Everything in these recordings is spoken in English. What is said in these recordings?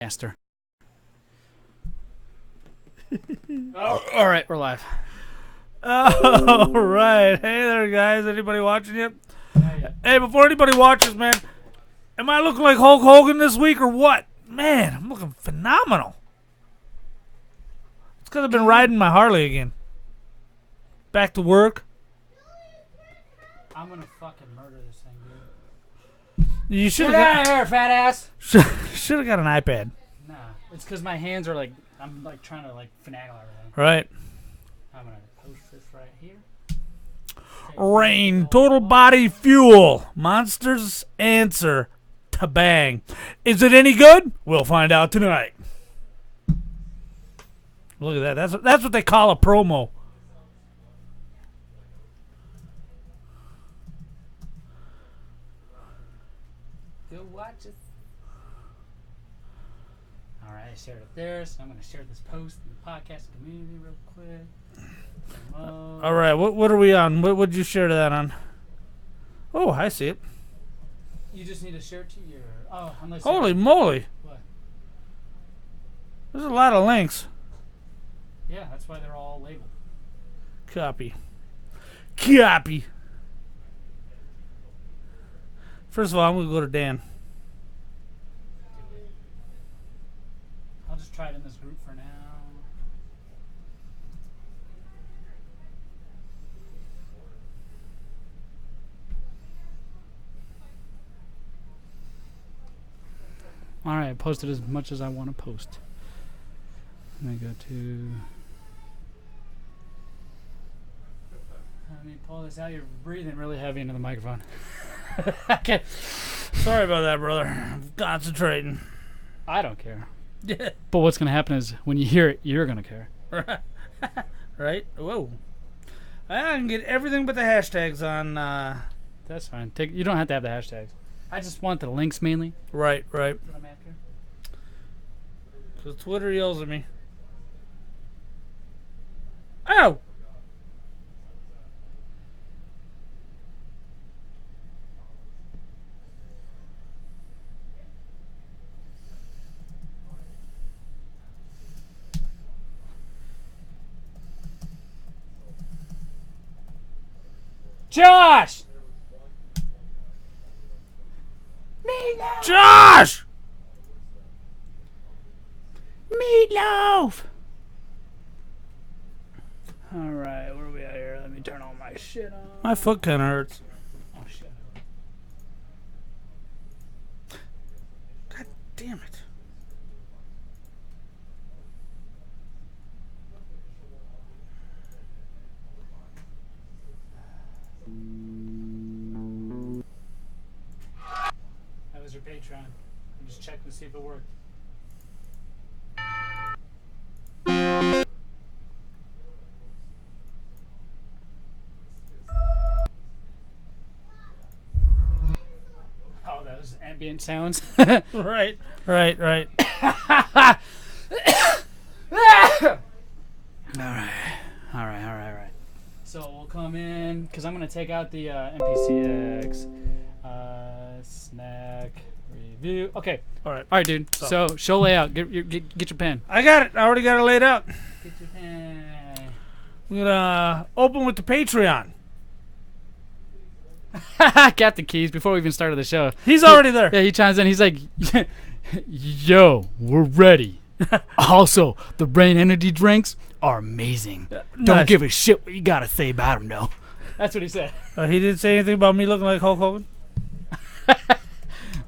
Master. All right, we're live. All right. Hey there, guys. Anybody watching yet? Hey, before anybody watches, man, am I looking like Hulk Hogan this week or what? Man, I'm looking phenomenal. It's because I've been riding my Harley again. Back to work. I'm gonna fucking murder this thing, dude. You should Get out have of here, fat ass! got an iPad. Nah, it's because my hands are like, I'm like trying to like finagle everything. Right. I'm gonna post this right here. Rain, total body fuel. Monsters answer to bang. Is it any good? We'll find out tonight. Look at that. That's what they call a promo. Go watch it. All right, I shared it there, so I'm gonna share this post in the podcast community real quick. All right, what are we on? What would you share that on? Oh, I see it. You just need to share it to your. Oh, unless. Holy moly! What? There's a lot of links. Yeah, that's why they're all labeled. Copy. First of all, I'm gonna go to Dan. I'll just try it in this group for now. All right, I posted as much as I want to post. Let me go to. Let me pull this out. You're breathing really heavy into the microphone. Okay. Sorry about that, brother. I'm concentrating. I don't care. Yeah. But what's going to happen is when you hear it, you're going to care. Right? Whoa. I can get everything but the hashtags on. That's fine. You don't have to have the hashtags. I just want the links mainly. Right. That's what I'm after. So Twitter yells at me. Ow! Josh! Josh! Meatloaf! Alright, where are we at here? Let me turn all my shit on. My foot kind of hurts. Oh, shit. God damn it. That was your Patreon. I'm just checking to see if it worked. Oh, that was ambient sounds. Right. All right. So we'll come in because I'm gonna take out the NPCX snack review. Okay. All right. All right, dude. So show layout. Get your pen. I got it. I already got it laid out. Get your pen. We're gonna open with the Patreon. Got the keys before we even started the show. He's already there. Yeah, he chimes in. He's like, "Yo, we're ready." Also, the brain energy drinks are amazing. Don't Nice. give a shit what you gotta say about them, though. That's what he said. He didn't say anything about me looking like Hulk Hogan.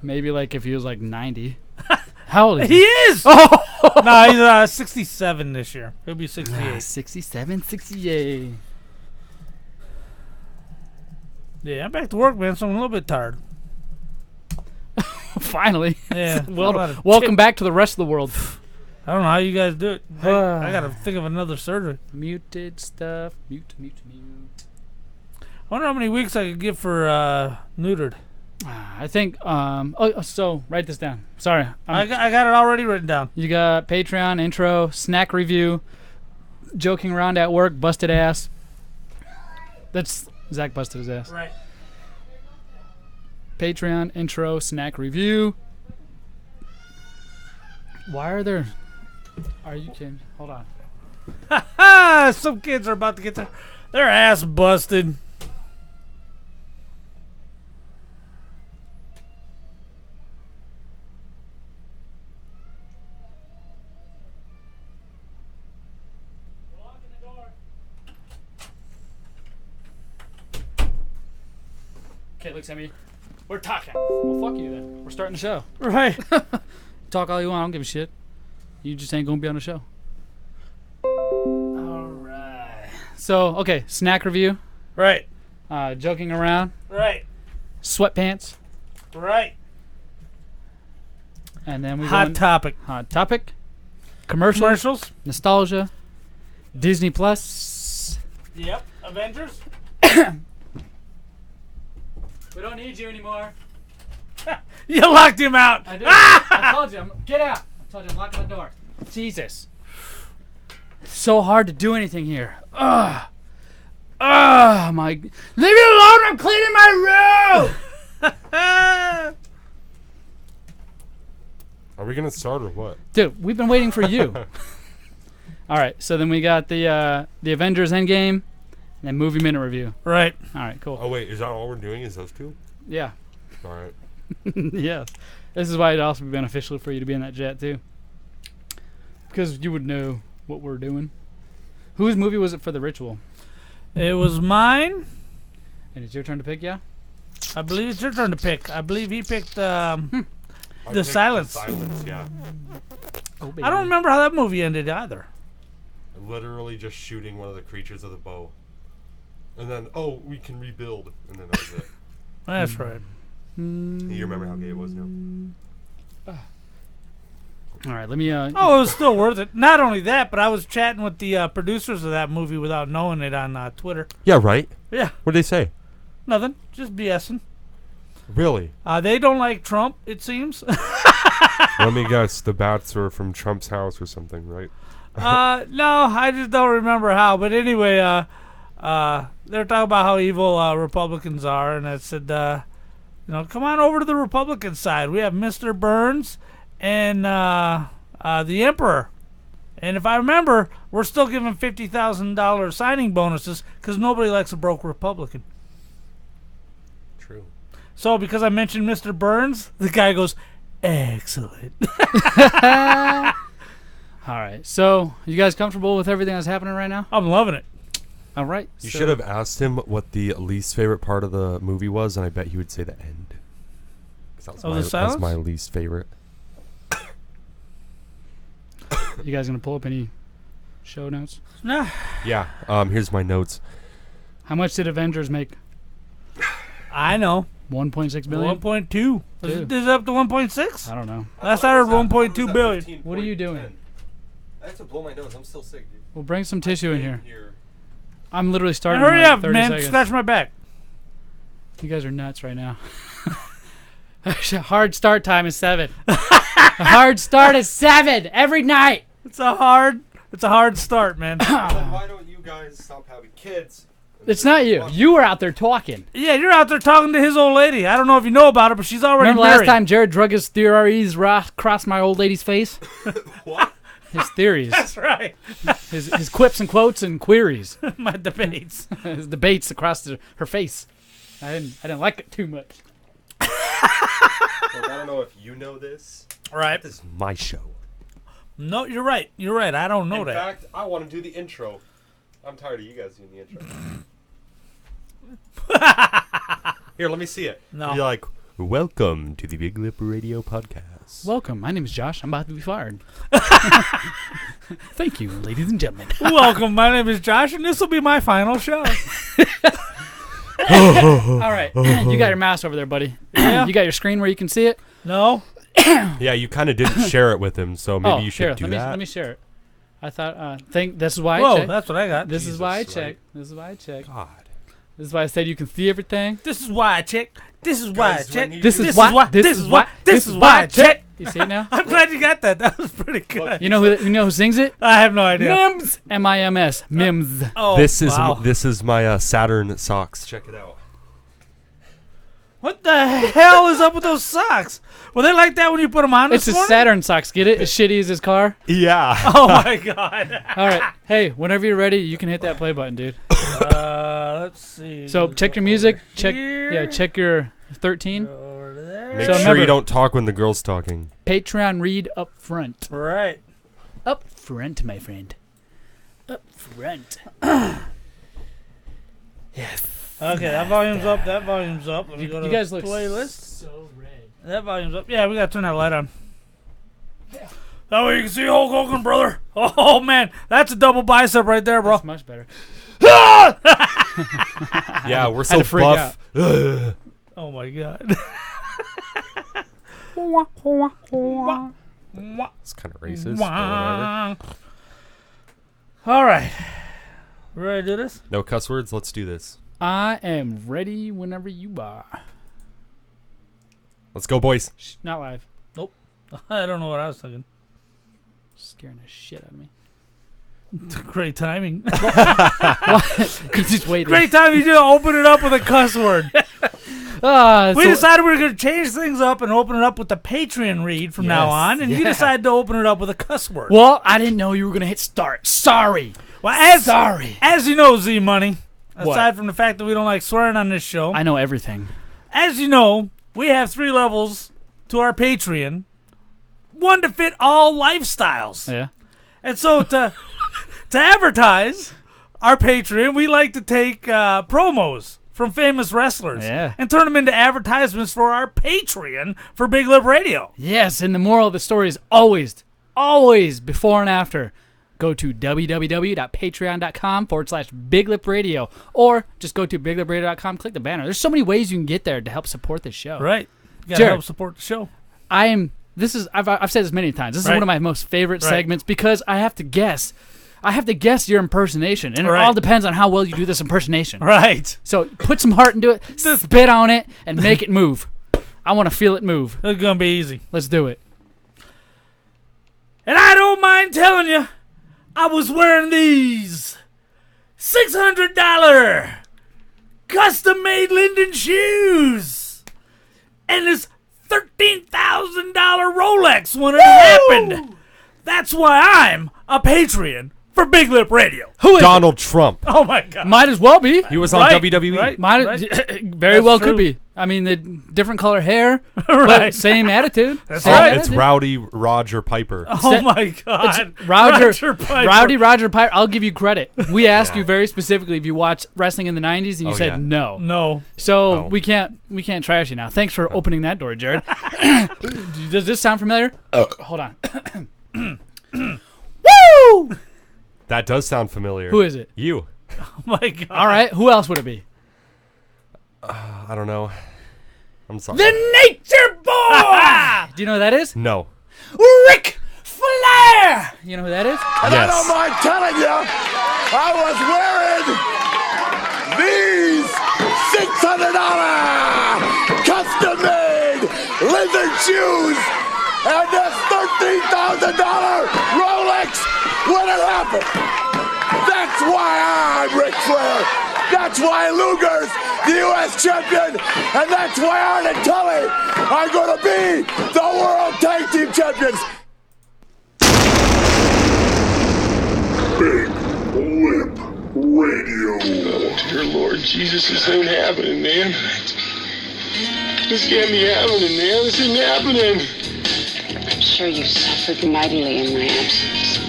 Maybe like if he was like 90. How old is He he? is. Oh, No, he's 67 this year. He'll be 68. 67, 68. Yeah, I'm back to work, man. So I'm a little bit tired. Finally. Yeah. Welcome back to the rest of the world. I don't know how you guys do it. I gotta think of another surgery. Muted stuff. Mute. I wonder how many weeks I could get for neutered. I think. So write this down. Sorry. I got it already written down. You got Patreon intro, snack review, joking around at work, busted ass. That's Zach busted his ass. Right. Patreon intro, snack review, Why are there? Are you kidding? Hold on. Some kids are about to get their ass busted. Kid looks at me. We're talking. Well, fuck you then. We're starting the show. Right. Talk all you want. I don't give a shit. You just ain't gonna be on the show. All right. So, okay, snack review. Right. Joking around. Right. Sweatpants. Right. And then we Hot topic. Hot topic. Commercials. Nostalgia. Disney Plus. Yep. Avengers. We don't need you anymore. You locked him out. I did. I told you. Get out. I told you I'm locking the door. Jesus. It's so hard to do anything here. Ugh. My. Leave me alone. I'm cleaning my room. Are we gonna start or what? Dude, we've been waiting for you. All right. So then we got the Avengers Endgame, and then movie minute review. Right. All right. Cool. Oh wait, is that all we're doing? Is those two? Yeah. All right. Yes. This is why it'd also be beneficial for you to be in that jet too, because you would know what we're doing. Whose movie was it for the ritual? It was mine. And it's your turn to pick, yeah? I believe it's your turn to pick. I believe he picked I picked Silence. Silence, yeah. Oh, baby. I don't remember how that movie ended either. Literally just shooting one of the creatures with a bow. And then, oh, we can rebuild. And then that was it. That's right. You remember how gay it was now? All right, let me. Oh, it was still worth it. Not only that, but I was chatting with the producers of that movie without knowing it on Twitter. Yeah, right? Yeah, What'd they say? nothing. Just BSing. Really? They don't like Trump, it seems. Let me guess. The bats were from Trump's house or something, right? No, I just don't remember how. But anyway, they're talking about how evil Republicans are, and I said, come on over to the Republican side. We have Mr. Burns and the Emperor. And if I remember, we're still giving $50,000 signing bonuses because nobody likes a broke Republican. True. So because I mentioned Mr. Burns, the guy goes, excellent. All right, so you guys comfortable with everything that's happening right now? I'm loving it. All right. You so- should have asked him what the least favorite part of the movie was, and I bet he would say the end. 'Cause that was, Oh, my, the that was silence? my least favorite. You guys gonna pull up any show notes? Nah. Yeah, here's my notes. How much did Avengers make? I know. 1.6 billion. 1.2. Is it up to 1.6? I don't know. Last I heard 1.2 billion. What are you doing? I have to blow my nose. I'm still sick, dude. Well, bring some tissue in here. I'm literally starting. Hurry in like up, 30 man. seconds. Scratch my back. You guys are nuts right now. Hard start time is 7. A hard start is 7 every night. It's a hard start, man. Then why don't you guys stop having kids? It's not you. You were out there talking. Yeah, you're out there talking to his old lady. I don't know if you know about her, but she's already Remember married. last time Jared drug his theories across my old lady's face? What? His theories. That's right. his quips and quotes and queries. My debates. His debates across her face. I didn't like it too much. Look, I don't know if you know this. Right. This is my show. No, you're right. You're right. I don't know In that. fact, I want to do the intro. I'm tired of you guys doing the intro. Here, let me see it. No. You're like, welcome to the Big Lip Radio Podcast. Welcome. My name is Josh. I'm about to be fired. Thank you, ladies and gentlemen. Welcome. My name is Josh, and this will be my final show. All right. You got your mouse over there, buddy. Yeah. You got your screen where you can see it? No. Yeah, you kind of didn't share it with him, so maybe you should here, do let me, that. Let me share it. I thought, this is why I Whoa, checked. that's what I got. This is why I Jesus, checked. This is why I checked. God. This is why I said you can see everything. This is why I check. This is why I Guys, check. when you This do is This why. is why. This is why. This is why I check. You see it now? I'm glad you got that. That was pretty good. You know who sings it? I have no idea. Mims. M-I-M-S. Mims. Oh, This is wow. this is my Saturn socks. Check it out. What the hell is up with those socks? Were they like that when you put them on It's this his morning? Saturn socks. Get it? As shitty as his car. Yeah. Oh, my God. All right. Hey, whenever you're ready, you can hit that play button, dude. Let's see. So check your music. Check Here. check your 13. Over there. Make So sure remember- you don't talk when the girl's talking. Patreon read up front. Right. Up front, my friend. Up front. Yes. Okay, that volume's up. That volume's up. Let me go to You guys the look playlist. so red. That volume's up. Yeah, we gotta turn that light on. That way you can see Hulk Hogan, brother. Oh man, that's a double bicep right there, bro. That's much better. Yeah, we're had so to freak buff. Ugh. Oh my God. It's kind of racist. But whatever. All right, we ready to do this? No cuss words. Let's do this. I am ready whenever you are. Let's go, boys. Shh, not live. I don't know what I was thinking. Scaring the shit out of me. Great timing. Just waiting. Great time you to open it up with a cuss word. We decided we were going to change things up and open it up with the Patreon read from now Yes, on, and you yeah. decided to open it up with a cuss word. Well, I didn't know you were gonna hit start. Sorry. Well, Sorry. as you know, Z Money, What? aside from the fact that we don't like swearing on this show, I know everything. as you know, we have 3 levels to our Patreon, one to fit all lifestyles. Yeah. And so to advertise our Patreon, we like to take promos from famous wrestlers Yeah. and turn them into advertisements for our Patreon for Big Lip Radio. Yes, and the moral of the story is always before and after. Go to www.patreon.com/BigLipRadio or just go to BigLipRadio.com, click the banner. There's so many ways you can get there to help support this show. Right. You got to Jared. help support the show. I've said this many times. This is Right. one of my most favorite Right. segments because I have to guess your impersonation, and it Right. all depends on how well you do this impersonation. Right. So put some heart into it, spit on it, and make it move. I want to feel it move. It's going to be easy. Let's do it. And I don't mind telling you, I was wearing these $600 custom-made Linden shoes and this $13,000 Rolex when it happened. That's why I'm a Patreon for Big Lip Radio. Who is Donald Trump. Oh my God. it? Might as well be. He was on Right, WWE. right. Very That's well true. could be. I mean, the different color hair, Right. but same attitude. That's Same right. It's attitude. Rowdy Roger Piper. Oh my God. It's Roger Piper. Rowdy Piper. I'll give you credit. We asked you very specifically if you watched wrestling in the '90s, and you Oh, said yeah. no. No. So Oh. we can't trash you now. Thanks for opening that door, Jared. Does this sound familiar? Hold on. Woo! That does sound familiar. Who is it? You. Oh my God. All right. Who else would it be? I don't know. I'm sorry. The Nature Boy. Do you know who that is? No. Ric Flair. You know who that is? And I don't Yes. mind telling you, I was wearing these $600 custom-made leather shoes and this $13,000 Rolex when it happened. That's why I'm Ric Flair. That's why Luger's the U.S. champion, and that's why Arn and Tully are going to be the World Tag Team Champions. Big Lip Radio. Dear Lord Jesus, this ain't happening, man. This can't be happening, man. This isn't happening. I'm sure you suffered mightily in my absence.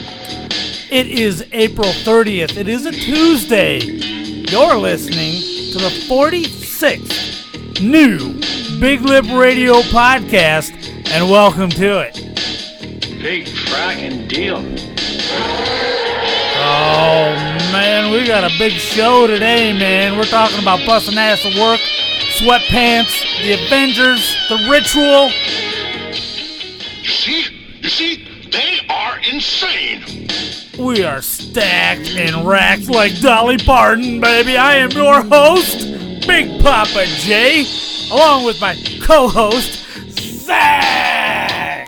It is April 30th. It is a Tuesday. You're listening to the 46th new Big Lip Radio podcast, and welcome to it. Big fracking deal. Oh, man, we got a big show today, man. We're talking about busting ass at work, sweatpants, the Avengers, the Ritual. You see, they are insane. We are stacked and racked like Dolly Parton, baby. I am your host, Big Papa J, along with my co-host, Zach.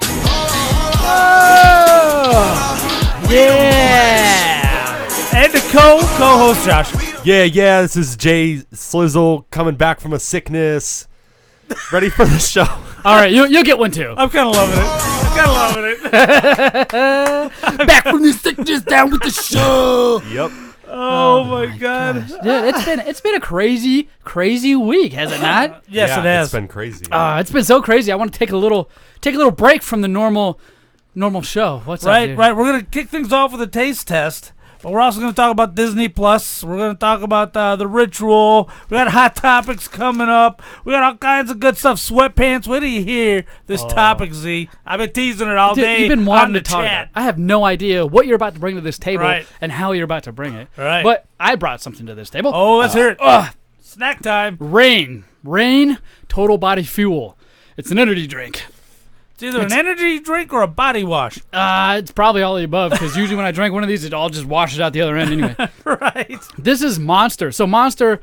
Oh, yeah. And the co-host, Josh. Yeah, this is Jay Slizzle coming back from a sickness. Ready for the show? All right, you'll get one too. I'm kind of loving it. Back from the sickness, down with the show. Yep. Oh my God. Yeah, it's been a crazy week, has it not? Yes, Yeah, it has. It's been crazy. It's been so crazy. I want to take a little break from the normal show. What's up, Right. dude? We're gonna kick things off with a taste test, but we're also gonna talk about Disney Plus. We're gonna talk about The Ritual. We got hot topics coming up. We got all kinds of good stuff. Sweatpants. Wait till you hear this topic, Z. I've been teasing it all Dude, day. you've been on wanting the to talk about chat. it. I have no idea what you're about to bring to this table Right. and how you're about to bring it. Right. But I brought something to this table. Oh, let's hear it. Snack time. Rain Total Body Fuel. It's an energy drink. It's either an energy drink or a body wash. It's probably all of the above because usually when I drink one of these, it all just washes out the other end anyway. Right. This is Monster. So Monster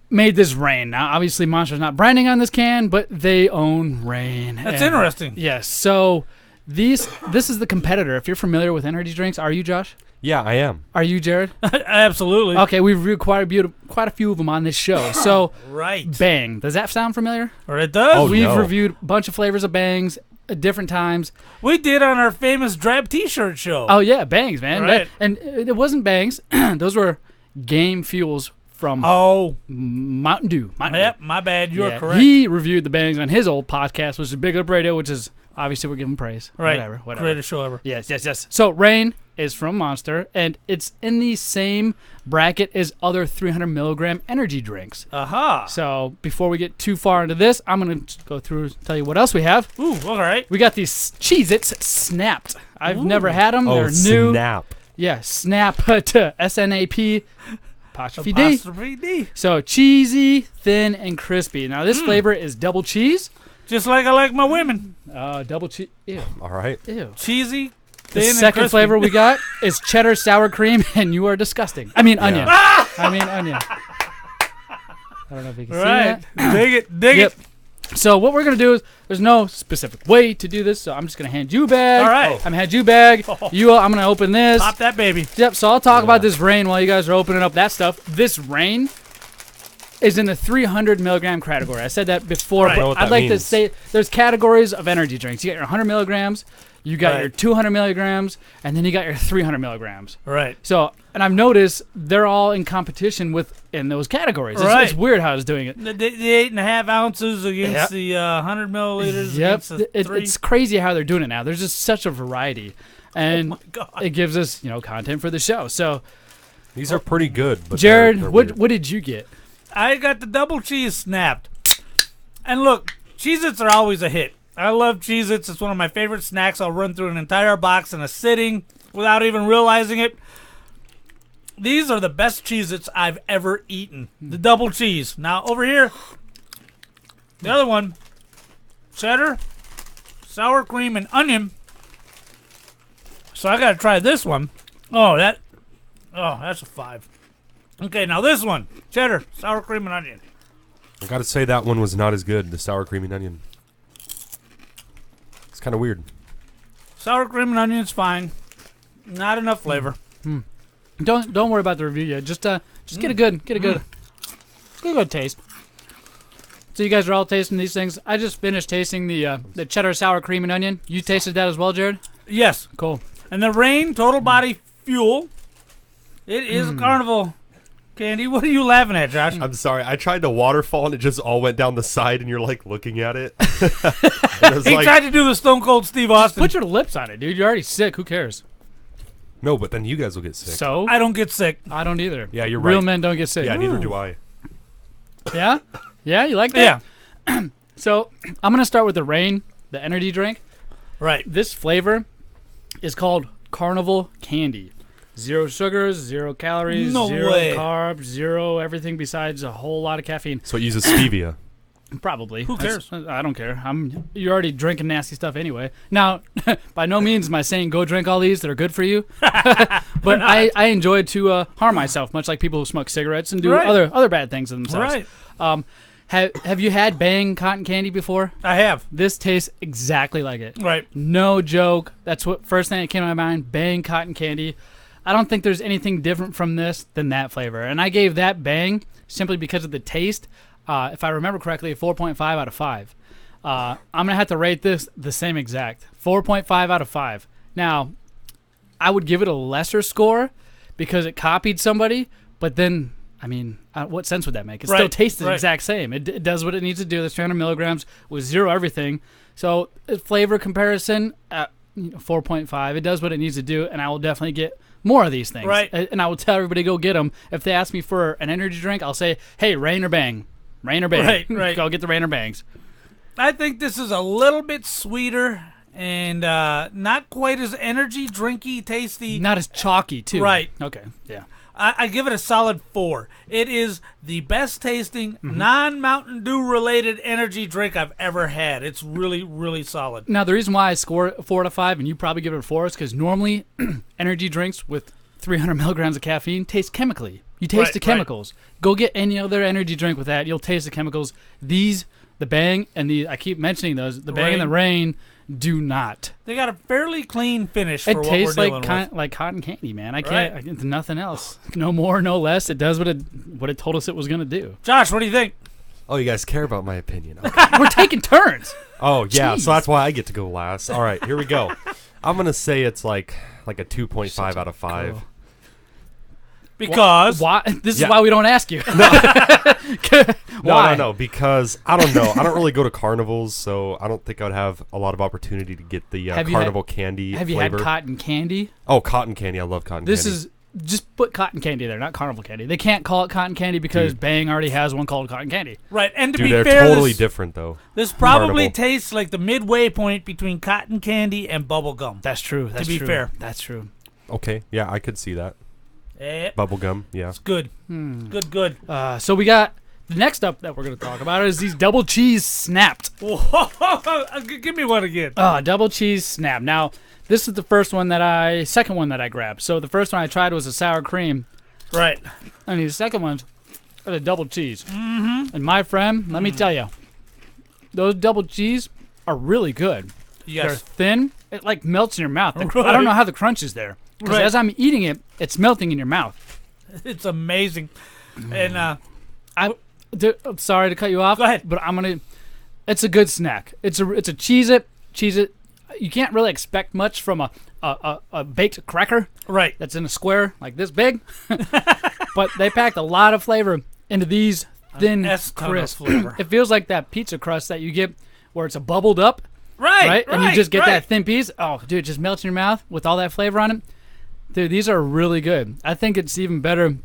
made this Rain. Now, obviously, Monster's not branding on this can, but they own Rain. That's And- interesting. Yes. So this is the competitor. If you're familiar with energy drinks, are you, Josh? Yeah, I am. Are you, Jared? Absolutely. Okay, we've reviewed quite a few of them on this show. So Right. Bang. Does that sound familiar? Or it does. Oh, We've no. reviewed a bunch of flavors of Bangs at different times. We did on our famous Drab T-shirt show. Oh yeah, Bangs, man. Right. And it wasn't Bangs. Those were Game Fuels from Oh. Mountain Dew. Yep. My bad. You're Yeah, correct. He reviewed the Bangs on his old podcast, which is Big Up Radio, which is obviously we're giving praise. Right. Whatever. Greatest show ever. Yes. So Rain is from Monster, and it's in the same bracket as other 300 milligram energy drinks. Aha. So before we get too far into this, I'm going to go through and tell you what else we have. Ooh. All right. We got these Cheez-Its Snapped. I've never had them. Oh, They're new. snap. Yeah, Snap to SNAP. Apostrophe D. Apostrophe D. So cheesy, thin, and crispy. Now this flavor is double cheese. Just like I like my women. Double cheese. Ew. All right. Ew. Cheesy. The Thin and second crispy. flavor we got is cheddar sour cream, and you are disgusting. I mean onion. I mean onion. I don't know if you can Right. see that. Dig it. Dig Yep. it. So what we're gonna do is there's no specific way to do this, so I'm just gonna hand you a bag. All right. I'm gonna hand you a bag. I'm gonna open this. Pop that baby. Yep. So I'll talk about this Rain while you guys are opening up that stuff. This Rain is in the 300 milligram category. I said that before, Right. I know but what I'd that like to means. say there's categories of energy drinks. You got your 100 milligrams, you got Right. your 200 milligrams, and then you got your 300 milligrams. Right. So, and I've noticed they're all in competition in those categories. It's, Right. it's weird how it's doing it. The 8.5 ounces against Yep. the 100 milliliters. Yep, Against the three. it's crazy how they're doing it now. There's just such a variety, and Oh my God. it gives us content for the show. So, These are pretty good. But Jared, they're what weird. did you get? I got the double cheese snapped. And look, Cheez-Its are always a hit. I love Cheez-Its. It's one of my favorite snacks. I'll run through an entire box in a sitting without even realizing it. These are the best Cheez-Its I've ever eaten. The double cheese. Now, over here, the other one, cheddar, sour cream, and onion. So I gotta try this one. Oh, that's a 5. Okay, now this one, cheddar, sour cream, and onion. I gotta say that one was not as good. The sour cream and onion. It's kind of weird. Sour cream and onion's fine. Not enough flavor. Don't worry about the review yet. Just get a good taste. So you guys are all tasting these things. I just finished tasting the cheddar sour cream and onion. You tasted that as well, Jared? Yes. Cool. And the Rain Total Body Fuel. It is a carnival candy. What are you laughing at, Josh? I'm sorry. I tried to waterfall and it just all went down the side, and you're like looking at it. And it's He like, tried to do the Stone Cold Steve Austin. Put your lips on it, dude. You're already sick. Who cares? no, but then you guys will get sick. So I don't get sick. I don't either. Yeah, you're Real right. men don't get sick. Yeah, neither do I. Yeah? Yeah, you like that? Yeah. So I'm gonna start with the Rain, the energy drink. Right. This flavor is called Carnival Candy. 0 sugars, 0 calories, No 0 way. carbs, 0 everything besides a whole lot of caffeine. So it uses stevia. Probably. Who cares? I don't care. You're already drinking nasty stuff anyway. Now, by no means am I saying go drink all these that are good for you. But I enjoy to harm myself, much like people who smoke cigarettes and do Right. other bad things to themselves. Right. Have you had Bang cotton candy before? I have. This tastes exactly like it. Right. No joke. That's what first thing that came to my mind. Bang cotton candy. I don't think there's anything different from this than that flavor. And I gave that Bang simply because of the taste. if I remember correctly, a 4.5 out of 5. I'm going to have to rate this the same exact. 4.5 out of 5. Now, I would give it a lesser score because it copied somebody, but then, I mean, what sense would that make? It still tastes the exact same. It does what it needs to do. There's 300 milligrams with zero everything. So, flavor comparison, 4.5. It does what it needs to do, and I will definitely get more of these things. Right. And I will tell everybody go get them. If they ask me for an energy drink, I'll say, hey, Rain or Bang. Rain or Bang. Right. Go get the Rain or Bangs. I think this is a little bit sweeter and not quite as energy drinky, tasty. Not as chalky, too. Right. Okay, yeah. I give it a solid 4. It is the best tasting non-Mountain Dew related energy drink I've ever had. It's really, really solid. Now, the reason why I score 4 out of 5 and you probably give it a 4 is because normally energy drinks with 300 milligrams of caffeine taste chemically. You taste the chemicals. Go get any other energy drink with that. You'll taste the chemicals. These, the Bang, and I keep mentioning those, the Bang and the Rain do not. They got a fairly clean finish It for what we're tastes dealing with. like cotton candy, man. I can't. It's nothing else. No more, no less. It does what it told us it was going to do. Josh, what do you think? Oh, you guys care about my opinion. Okay. We're taking turns. Oh, yeah, Jeez. so that's why I get to go last. All right, here we go. I'm going to say it's like a 2.5 out of 5. Because Why? This is Yeah. why we don't ask you. Why? No, because I don't know. I don't really go to carnivals, so I don't think I'd have a lot of opportunity to get the Have you carnival candy Have you flavor. had cotton candy? Oh, cotton candy. I love cotton This candy. is just put cotton candy there, not carnival candy. They can't call it cotton candy because Dude. Bang already has one called cotton candy. right, and to Dude, be they're fair, totally this, different, though. this probably Carnival. tastes like the midway point between cotton candy and bubble gum. That's true. That's be true. fair. That's true. Okay, yeah, I could see that. Bubblegum, yeah. It's good. Good. So we got the next up that we're going to talk about is these double cheese snapped. Give me one again. Double cheese snap. Now, this is the second one that I grabbed. So the first one I tried was a sour cream, Right. and the second one's a double cheese. Mm-hmm. And my friend, let me tell you, those double cheese are really good. They're Yes. thin. It like melts in your mouth. I Right. don't know how the crunch is there. Because Right. as I'm eating it, it's melting in your mouth. It's amazing. And I'm sorry to cut you off. Go ahead. But it's a good snack. It's a Cheez-It. Cheez-It. You can't really expect much from a baked cracker right. that's in a square like this big. But they packed a lot of flavor into these thin, S-ton of crisp flavor. It feels like that pizza crust that you get where it's a bubbled up, Right. and you just get right. that thin piece. Oh, dude, it just melts in your mouth with all that flavor on it. Dude, these are really good. I think it's even better.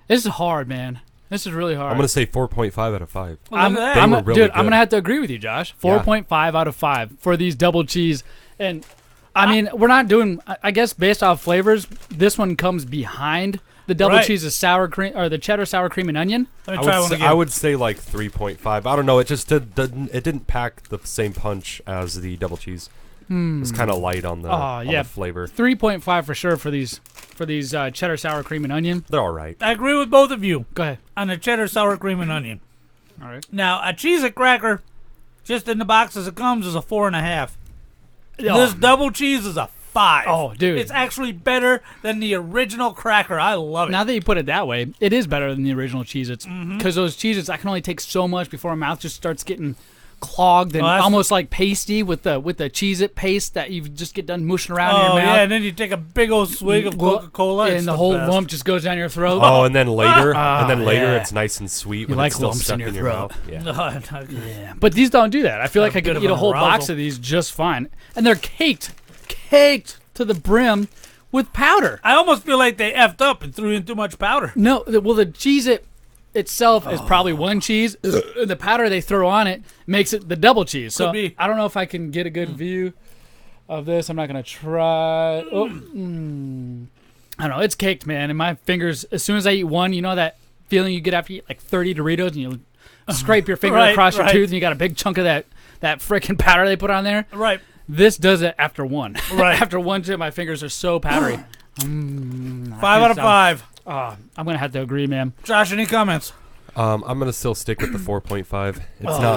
This is hard, man. This is really hard. I'm going to say 4.5 out of 5. I'm Look at that. They I'm were a- really dude, I'm good. gonna have to agree with you, Josh. 4.5 out of 5 for these double cheese. And I mean, we're not doing. I guess based off flavors, this one comes behind the double Right. cheese of sour cream or the cheddar sour cream and onion. Let me try one again. I would say like 3.5. I don't know. It just didn't pack the same punch as the double cheese. It's kind of light on the, on yeah. the flavor. 3.5 for sure for these cheddar sour cream and onion. They're all right. I agree with both of you Go ahead. on the cheddar sour cream and onion. All right. Now, a Cheez-It cracker, just in the box as it comes, is a 4.5. Oh, This double cheese is a 5. Oh, dude. It's actually better than the original cracker. I love it. now that you put it that way, it is better than the original Cheez-Its. Mm-hmm. Because those Cheez-Its, I can only take so much before my mouth just starts getting clogged and Oh, that's- almost like pasty with the Cheez-It paste that you just get done mushing around in Oh, your mouth. yeah, and then you take a big old swig of Well, Coca-Cola. It's and the whole best. lump just goes down your throat. Oh, and then later, yeah. it's nice and sweet You when like it's still lumps in stuck your in your throat. mouth. Yeah. Yeah. But these don't do that. I feel like I bit could of eat a an whole box arousal. of these just fine. And they're caked to the brim with powder. I almost feel like they effed up and threw in too much powder. No, well, the Cheez-It itself is probably one cheese. The powder they throw on it makes it the double cheese. So Could be. I don't know if I can get a good view of this. I'm not going to try. Oh, I don't know. It's caked, man. And my fingers, as soon as I eat one, you know that feeling you get after you eat like 30 Doritos and you scrape your finger Right, across your right. tooth and you got a big chunk of that freaking powder they put on there. Right. This does it after one. Right. After one chip, my fingers are so powdery. 5 out of 5. I'm going to have to agree, man. Josh, any comments? I'm gonna still stick with the 4.5.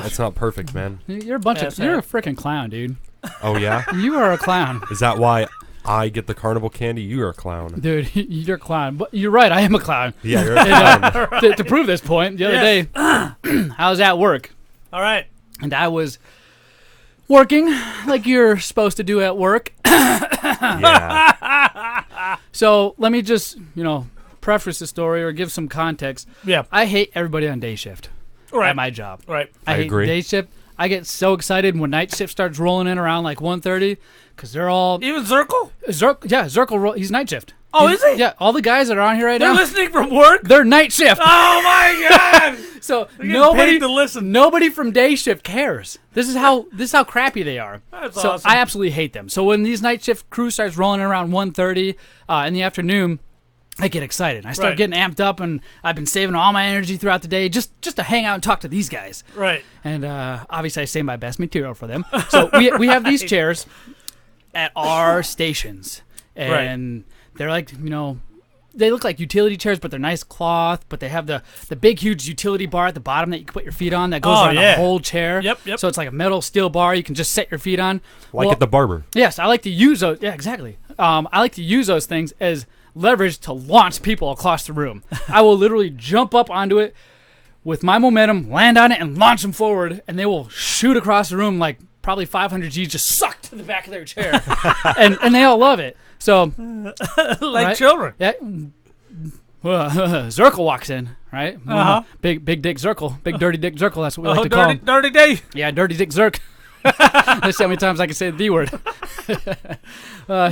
It's not perfect, man. You're a bunch That's of. You're a it. freaking clown, dude. Oh yeah, You are a clown. is that why I get the carnival candy. You're a clown. Dude, you're a clown. But you're right. I am a clown. Yeah, you're a clown. To prove this point, the other day, I was at work, All right. and I was working like you're supposed to do at work. Yeah. So let me just, preface the story or give some context. Yeah. I hate everybody on day shift Right. at my job. Right. I hate agree. day shift. I get so excited when night shift starts rolling in around like 1:30 because they're all Even Zirkle? Zirkle. He's night shift. Oh, is he? Yeah, all the guys that are on here right They're now, listening from work? they're night shift. Oh, my God. So getting nobody paid to listen. Nobody from day shift cares. This is how crappy they are. That's so awesome. I absolutely hate them. So when these night shift crew starts rolling around 1:30 in the afternoon, I get excited. I start Right. getting amped up, and I've been saving all my energy throughout the day just to hang out and talk to these guys. Right. And obviously, I save my best material for them. So we have these chairs at our stations, and they're like, they look like utility chairs, but they're nice cloth. But they have the big, huge utility bar at the bottom that you can put your feet on that goes around the whole chair. Yep. So it's like a metal steel bar you can just set your feet on. Like at the barber. Yes, I like to use those. Yeah, exactly. I like to use those things as leverage to launch people across the room. I will literally jump up onto it with my momentum, land on it, and launch them forward, and they will shoot across the room like probably 500 G's just sucked to the back of their chair. and they all love it. So, Like right? children. Yeah. Zirkle walks in, right? Uh-huh. Big dick Zirkle. Big dirty dick Zirkle. That's what we like to call him. Dirty day. Yeah, dirty dick Zirk. That's how many times I can say the D word.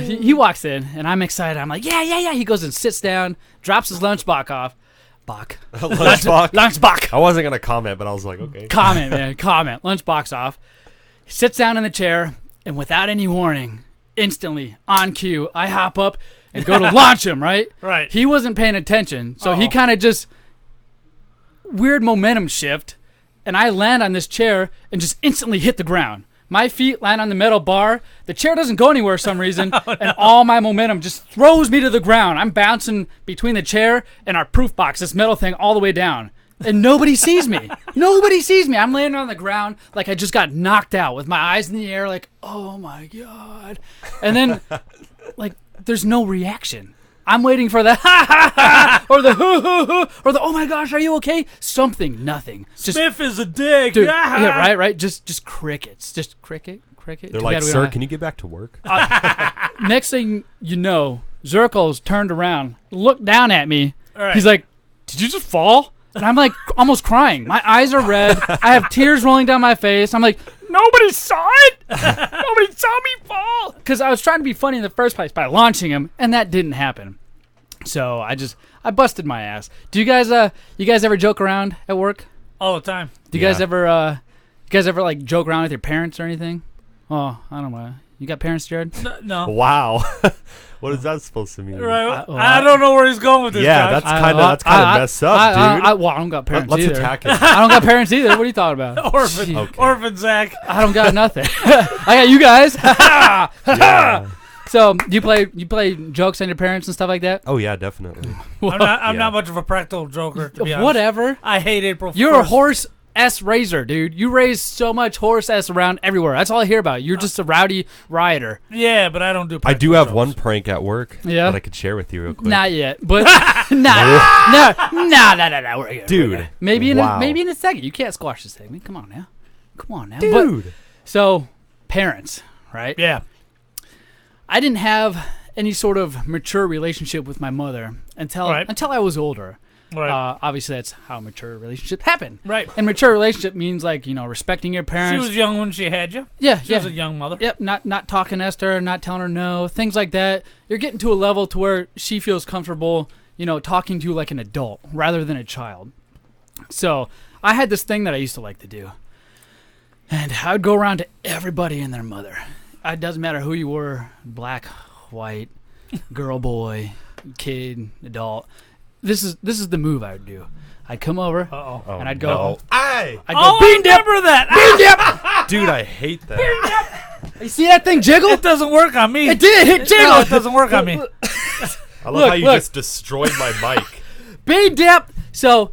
He walks in, and I'm excited. I'm like, yeah. He goes and sits down, drops his lunchbox off. Lunchbox. Lunchbox. I wasn't gonna comment, but I was like, okay. Comment, man. Comment. Lunchbox off. He sits down in the chair, and without any warning, instantly, on cue, I hop up and go to launch him, right? Right. He wasn't paying attention, so he kind of just weird momentum shift, and I land on this chair and just instantly hit the ground. My feet land on the metal bar. The chair doesn't go anywhere for some reason, and all my momentum just throws me to the ground. I'm bouncing between the chair and our proof box, this metal thing, all the way down. And nobody sees me. Nobody sees me. I'm laying on the ground like I just got knocked out with my eyes in the air like, oh my God. And then, like, there's no reaction. I'm waiting for the ha ha ha or the hoo hoo hoo or the oh my gosh, are you okay? Something, nothing. Just, Smith is a dick. dude, yeah, right. Just crickets. Just cricket. They're Too like, bad we sir, don't can you get back to work? Next thing you know, Zirkle's turned around, looked down at me. Right. He's like, did you just fall? And I'm like almost crying. My eyes are red. I have tears rolling down my face. I'm like, nobody saw it. Nobody saw me fall. Because I was trying to be funny in the first place by launching him, and that didn't happen. So I busted my ass. Do you guys ever joke around at work? All the time. Do you guys ever like joke around with your parents or anything? Oh, I don't know. You got parents, Jared? No. Wow. What is that supposed to mean? Right. I don't know where he's going with this. Yeah, Josh. that's kind of messed up, dude. Well, I don't got parents Let's either. attack it. I don't got parents either. What are you talking about? Orphan. Okay. Orphan Zach. I don't got nothing. I got you guys. Yeah. So you play jokes on your parents and stuff like that? Oh yeah, definitely. I'm Yeah. not much of a practical joker, to be honest. Whatever. I hate April You're a 1st. horse S raiser, dude. You raise so much horse S around everywhere. That's all I hear about. You're just a rowdy rioter. Yeah, but I don't do I practical do have jokes. one prank at work Yeah? that I could share with you real quick. Not yet, but no. We're good. Dude, We're good. Maybe wow. in a second. You can't squash this segment. Come on now. But- Dude. so parents, right? Yeah. I didn't have any sort of mature relationship with my mother until I was older. Right. Obviously, that's how mature relationships happen. Right. And mature relationship means like respecting your She parents. was young when she had you. Yeah, She was a young mother. Yep. Not talking to Esther, not telling her no, things like that. You're getting to a level to where she feels comfortable, talking to you like an adult rather than a child. So I had this thing that I used to like to do, and I would go around to everybody and their mother. It doesn't matter who you were, black, white, girl, boy, kid, adult. This is the move I would do. I'd come over and I'd go. No. I'd go. Oh, I remember that. Dude, I hate that. You see that thing jiggle? It doesn't work on me. It did. It jiggled. No, it doesn't work on me. I love Look, how you look. just destroyed my mic. Bean dip. So,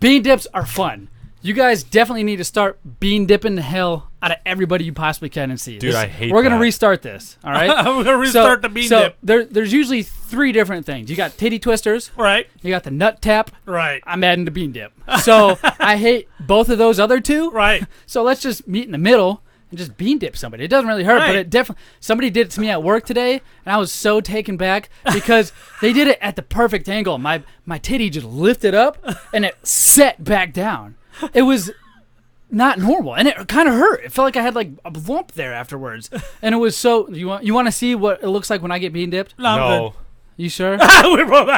bean dips are fun. You guys definitely need to start bean dipping the hell out of everybody you possibly can and see. Dude, I hate We're gonna that. restart this. All right. We're gonna restart the bean dip. There's usually 3 different things. You got titty twisters. Right. You got the nut tap. Right. I'm adding the bean dip. So I hate both of those other 2. Right. So let's just meet in the middle and just bean dip somebody. It doesn't really hurt, but Right. it definitely. Somebody did it to me at work today, and I was so taken back because they did it at the perfect angle. My titty just lifted up and it set back down. It was not normal, and it kind of hurt. It felt like I had like a lump there afterwards, and it was so. You want to see what it looks like when I get bean dipped? No. I'm No. You sure? good. We both-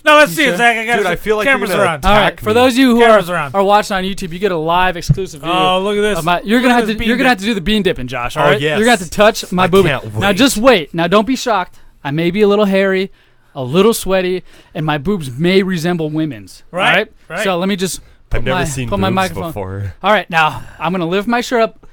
no, let's see sure? it, Zach. I got Dude, I feel like cameras you're gonna are on. All right. attack For me. those of you who Cameras are on. are watching on YouTube, you get a live exclusive video. Oh, look at this. You're gonna Look have at to this bean you're gonna have dip. to do the bean dipping, Josh. All Oh, right. yes. You're gonna have to touch my I booby. can't Now wait. just wait. Now don't be shocked. I may be a little hairy, a little sweaty, and my boobs may resemble women's. Right, All right. right. So let me just. I've put never my, seen put my boobs microphone. before. All right. Now I'm gonna lift my shirt up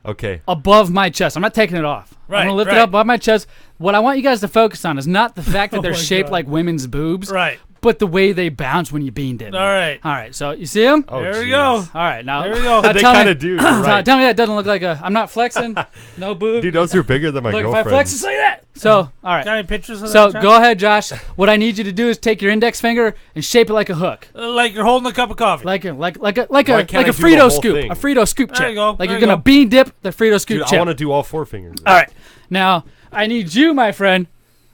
Okay. above my chest. I'm not taking it off. Right, I'm gonna lift right. it up above my chest. What I want you guys to focus on is not the fact that Oh they're my shaped God. like women's boobs, Right. but the way they bounce when you bean dip. All right. All right. So you see them? Oh, There we jeez. go. All right. Now There we go. now They tell me- kind of do. You're right. Tell me that doesn't look like a. I'm not flexing. No boob. Dude, those are bigger than my Look, if I girlfriend. flex, it's like that. So, all right. Got any pictures of So that? Josh? go ahead, Josh. What I need you to do is take your index finger and shape it like a hook, Like you're holding a cup of coffee. like a Why like can't a I do the Frito whole scoop, thing? a Frito scoop There chip. you go, Like there you're you gonna go. bean dip the Frito scoop Dude, chip. I want to do all 4 fingers. All right. Now I need you, my friend.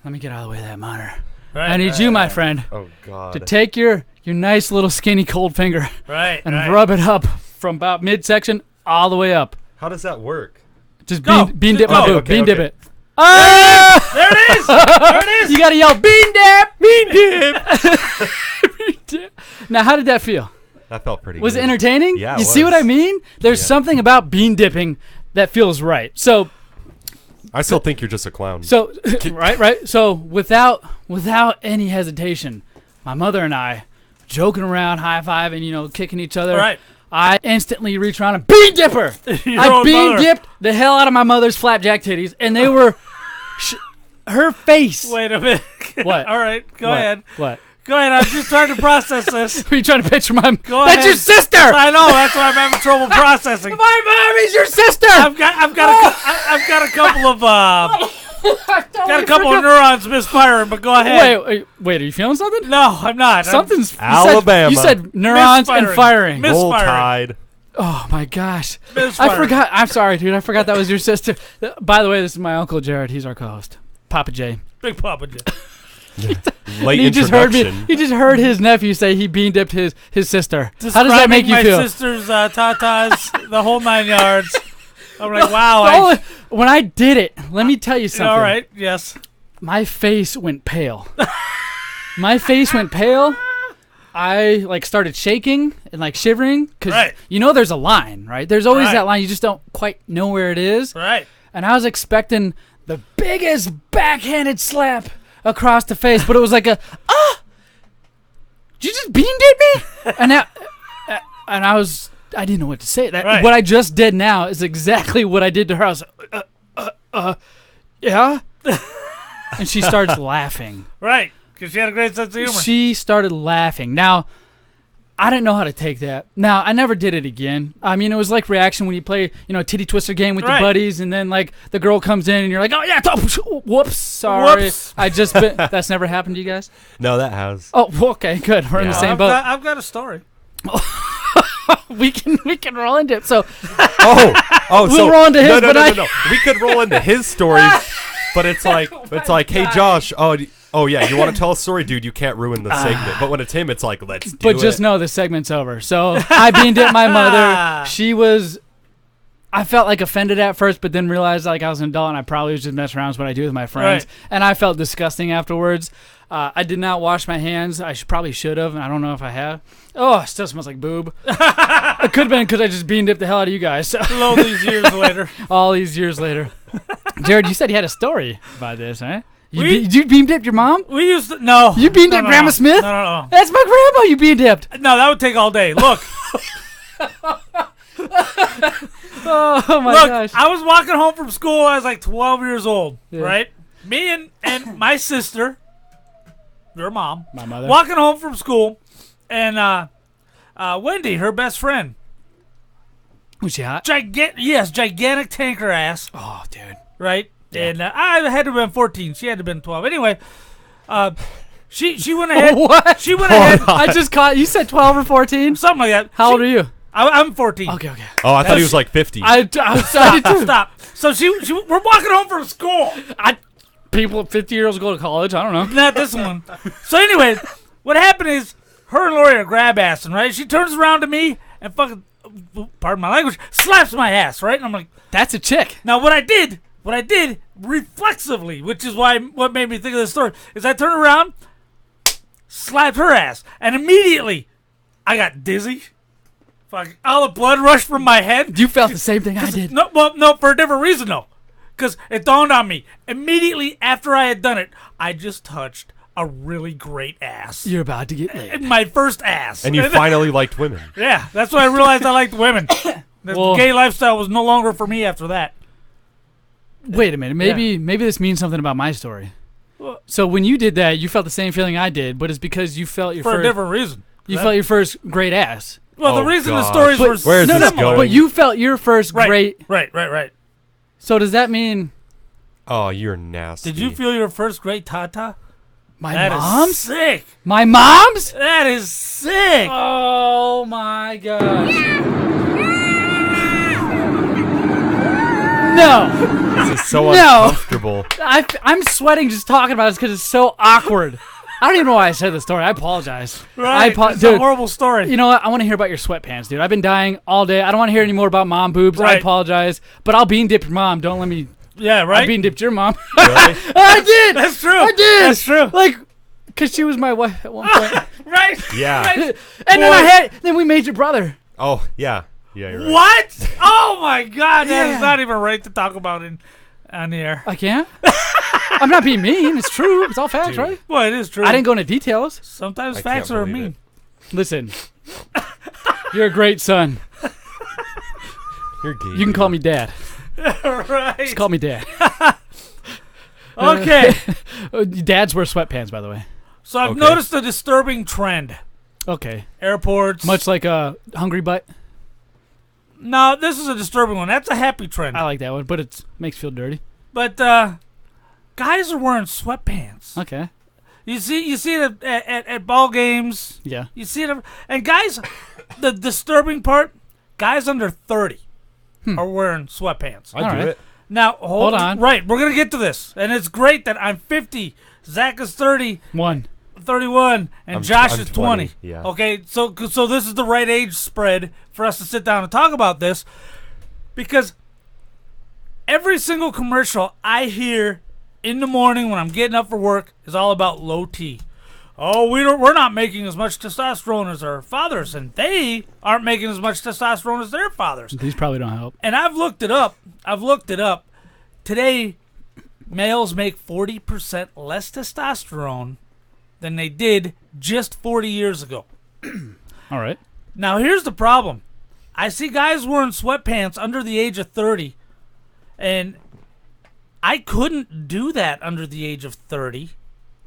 Let me get out of the way of that monitor. right. I need you, my friend, Oh God. to take your nice little skinny cold finger Right. and right. rub it up from about midsection all the way up. How does that work? Just Go. bean Just dip my go. boob. Okay, Bean dip okay. it. Ah! There it is. There it is. You gotta yell bean dip, bean dip. Bean dip. Now, how did that feel? That felt pretty Was good. it entertaining? Yeah, You it see what was. I mean? There's Yeah. something about bean dipping that feels right. So, I still think you're just a clown. right. So, without any hesitation, my mother and I, joking around, high fiving, kicking each other. Right. I instantly reached around and bean dip her. Your I own bean mother. dipped the hell out of my mother's flapjack titties, and they were her face. Wait a minute. What? All right. Go What? ahead. What? Go ahead. I'm just trying to process this. Are you trying to picture my? Go That's ahead. your sister. I know. That's why I'm having trouble processing. My mom is your sister. I've got a couple of got a couple of neurons misfiring. But go ahead. Wait. Are you feeling something? No, I'm not. Something's Alabama. You said neurons and firing. Misfiring. Roll Tide. Oh my gosh. Misfiring. I forgot. I'm sorry, dude. I forgot that was your sister. By the way, this is my uncle Jared. He's our co-host, Papa J. Big Papa J. Late He just heard introduction. me. He just heard his nephew say he bean dipped his sister. How does that Describing make you my feel? sister's tatas, the whole 9 yards. I'm like, wow. When I did it, let me tell you something. All right. Yes. My face went pale. My face went pale. I started shaking and shivering because Right. there's a line, right? There's always Right. that line. You just don't quite know where it is. Right. And I was expecting the biggest backhanded slap across the face, but it was like did you just bean dip me? And I didn't know what to say. Right. What I just did now is exactly what I did to her. I was like, yeah? And she starts laughing. Right. Because she had a great sense of humor. She started laughing. Now, I didn't know how to take that. Now, I never did it again. I mean, it was like reaction when you play, a titty twister game with Right. your buddies, and then the girl comes in, and you're like, oh yeah, whoops, sorry. Whoops. That's never happened to you guys. No, that has. Oh, okay, good. We're in the Yeah. same boat. I've got a story. we can roll into it. So Oh, We'll so roll into his, no, but no, I- no. We could roll into his stories, but it's like hey Josh, oh yeah, you want to tell a story, dude? You can't ruin the segment. But when it's him, it's like let's do But just it. know the segment's over. So I bean dipped my mother. She was. I felt offended at first, but then realized I was an adult and I probably was just messing around with what I do with my friends. Right. And I felt disgusting afterwards. I did not wash my hands. I probably should have, and I don't know if I have. Oh, it still smells like boob. It could have been because I just bean dipped the hell out of you guys. So All these years later. all these years later. Jared, you said you had a story about this, right? We- You bean dipped your mom? We used to no. You bean no, dipped no, Grandma no. Smith? No. That's my grandma you bean dipped. No, that would take all day. Look, Oh my look. gosh. I was walking home from school. I was like 12 years old, Yeah. right? Me and my sister, your mom, My mother. walking home from school, and Wendy, her best friend, Was she hot? Gigantic tanker ass, Oh, dude. right? And I had to have been 14. She had to have been 12. Anyway, she went ahead. What? She went ahead. I just caught. You said 12 or 14. Something like that. How old are you? I'm 14. Okay. Oh, I thought he was like 50. I did too. Stop. So we're walking home from school. People 50-year-olds go to college. I don't know. Not this one. So anyway, what happened is her and Lori are grab assing, right? She turns around to me and fucking, pardon my language, slaps my ass, right? And I'm like, That's a chick. now what I did reflexively, which is what made me think of this story, is I turned around, slapped her ass, and immediately I got dizzy. Fuck, all the blood rushed from my head. You felt the same thing I did. No, for a different reason though. Because it dawned on me immediately after I had done it, I just touched a really great ass. You're about to get laid. My first ass. And you finally liked women. Yeah, that's when I realized I liked women. The Well- gay lifestyle was no longer for me after that. Wait a minute. Maybe this means something about my story. Well- So when you did that, you felt the same feeling I did, but it's because you felt your For a first. different reason. You felt your first great ass. Well, the Oh, reason the gosh. stories But- were Where's similar. this going? But you felt your first Right, great. right. So does that mean Oh, you're nasty. Did you feel your first great tata? my That is mom's? sick. My mom's? That is sick. Oh my gosh. No. This is so No. uncomfortable. I'm sweating just talking about this because it's so awkward. I don't even know why I said the story. I apologize. Right. It's a horrible story. You know what? I want to hear about your sweatpants, dude. I've been dying all day. I don't want to hear any more about mom boobs. I Right. apologize. But I'll bean dip your mom. Don't let me. Yeah, I right? bean dipped your mom. Really? I did. That's true. I did. That's true. Like, because she was my wife at one point. Right? Yeah. Right. And then we made your brother. Oh, yeah. Yeah, you're right. What? Oh my God! That Yeah. is not even right to talk about on the air. I can't. I'm not being mean. It's true. It's all facts, Dude. right? Well, it is true. I didn't go into details. Sometimes I facts can't are believe mean. Listen, you're a great son. You're gay. You can call me dad. Right. Just call me dad. Okay. Dads wear sweatpants, by the way. So I've Okay. noticed a disturbing trend. Okay. Airports. Much like a hungry butt. No, this is a disturbing one. That's a happy trend. I like that one, but it makes you feel dirty. But guys are wearing sweatpants. Okay. You see it at ball games. Yeah. You see it, and guys. The disturbing part: guys under 30 are wearing sweatpants. I'd All do right. it. Now Hold on. Right, we're gonna get to this, and it's great that I'm 50, Zach is 30, 31, and I'm- Josh I'm is 20. 20, yeah. Okay, so this is the right age spread for us to sit down and talk about this, because every single commercial I hear in the morning when I'm getting up for work is all about low T. Oh, we're not making as much testosterone as our fathers, and they aren't making as much testosterone as their fathers. These probably don't help. And I've looked it up. Today, males make 40% less testosterone than they did just 40 years ago. All right. Now, here's the problem. I see guys wearing sweatpants under the age of 30, and I couldn't do that under the age of 30.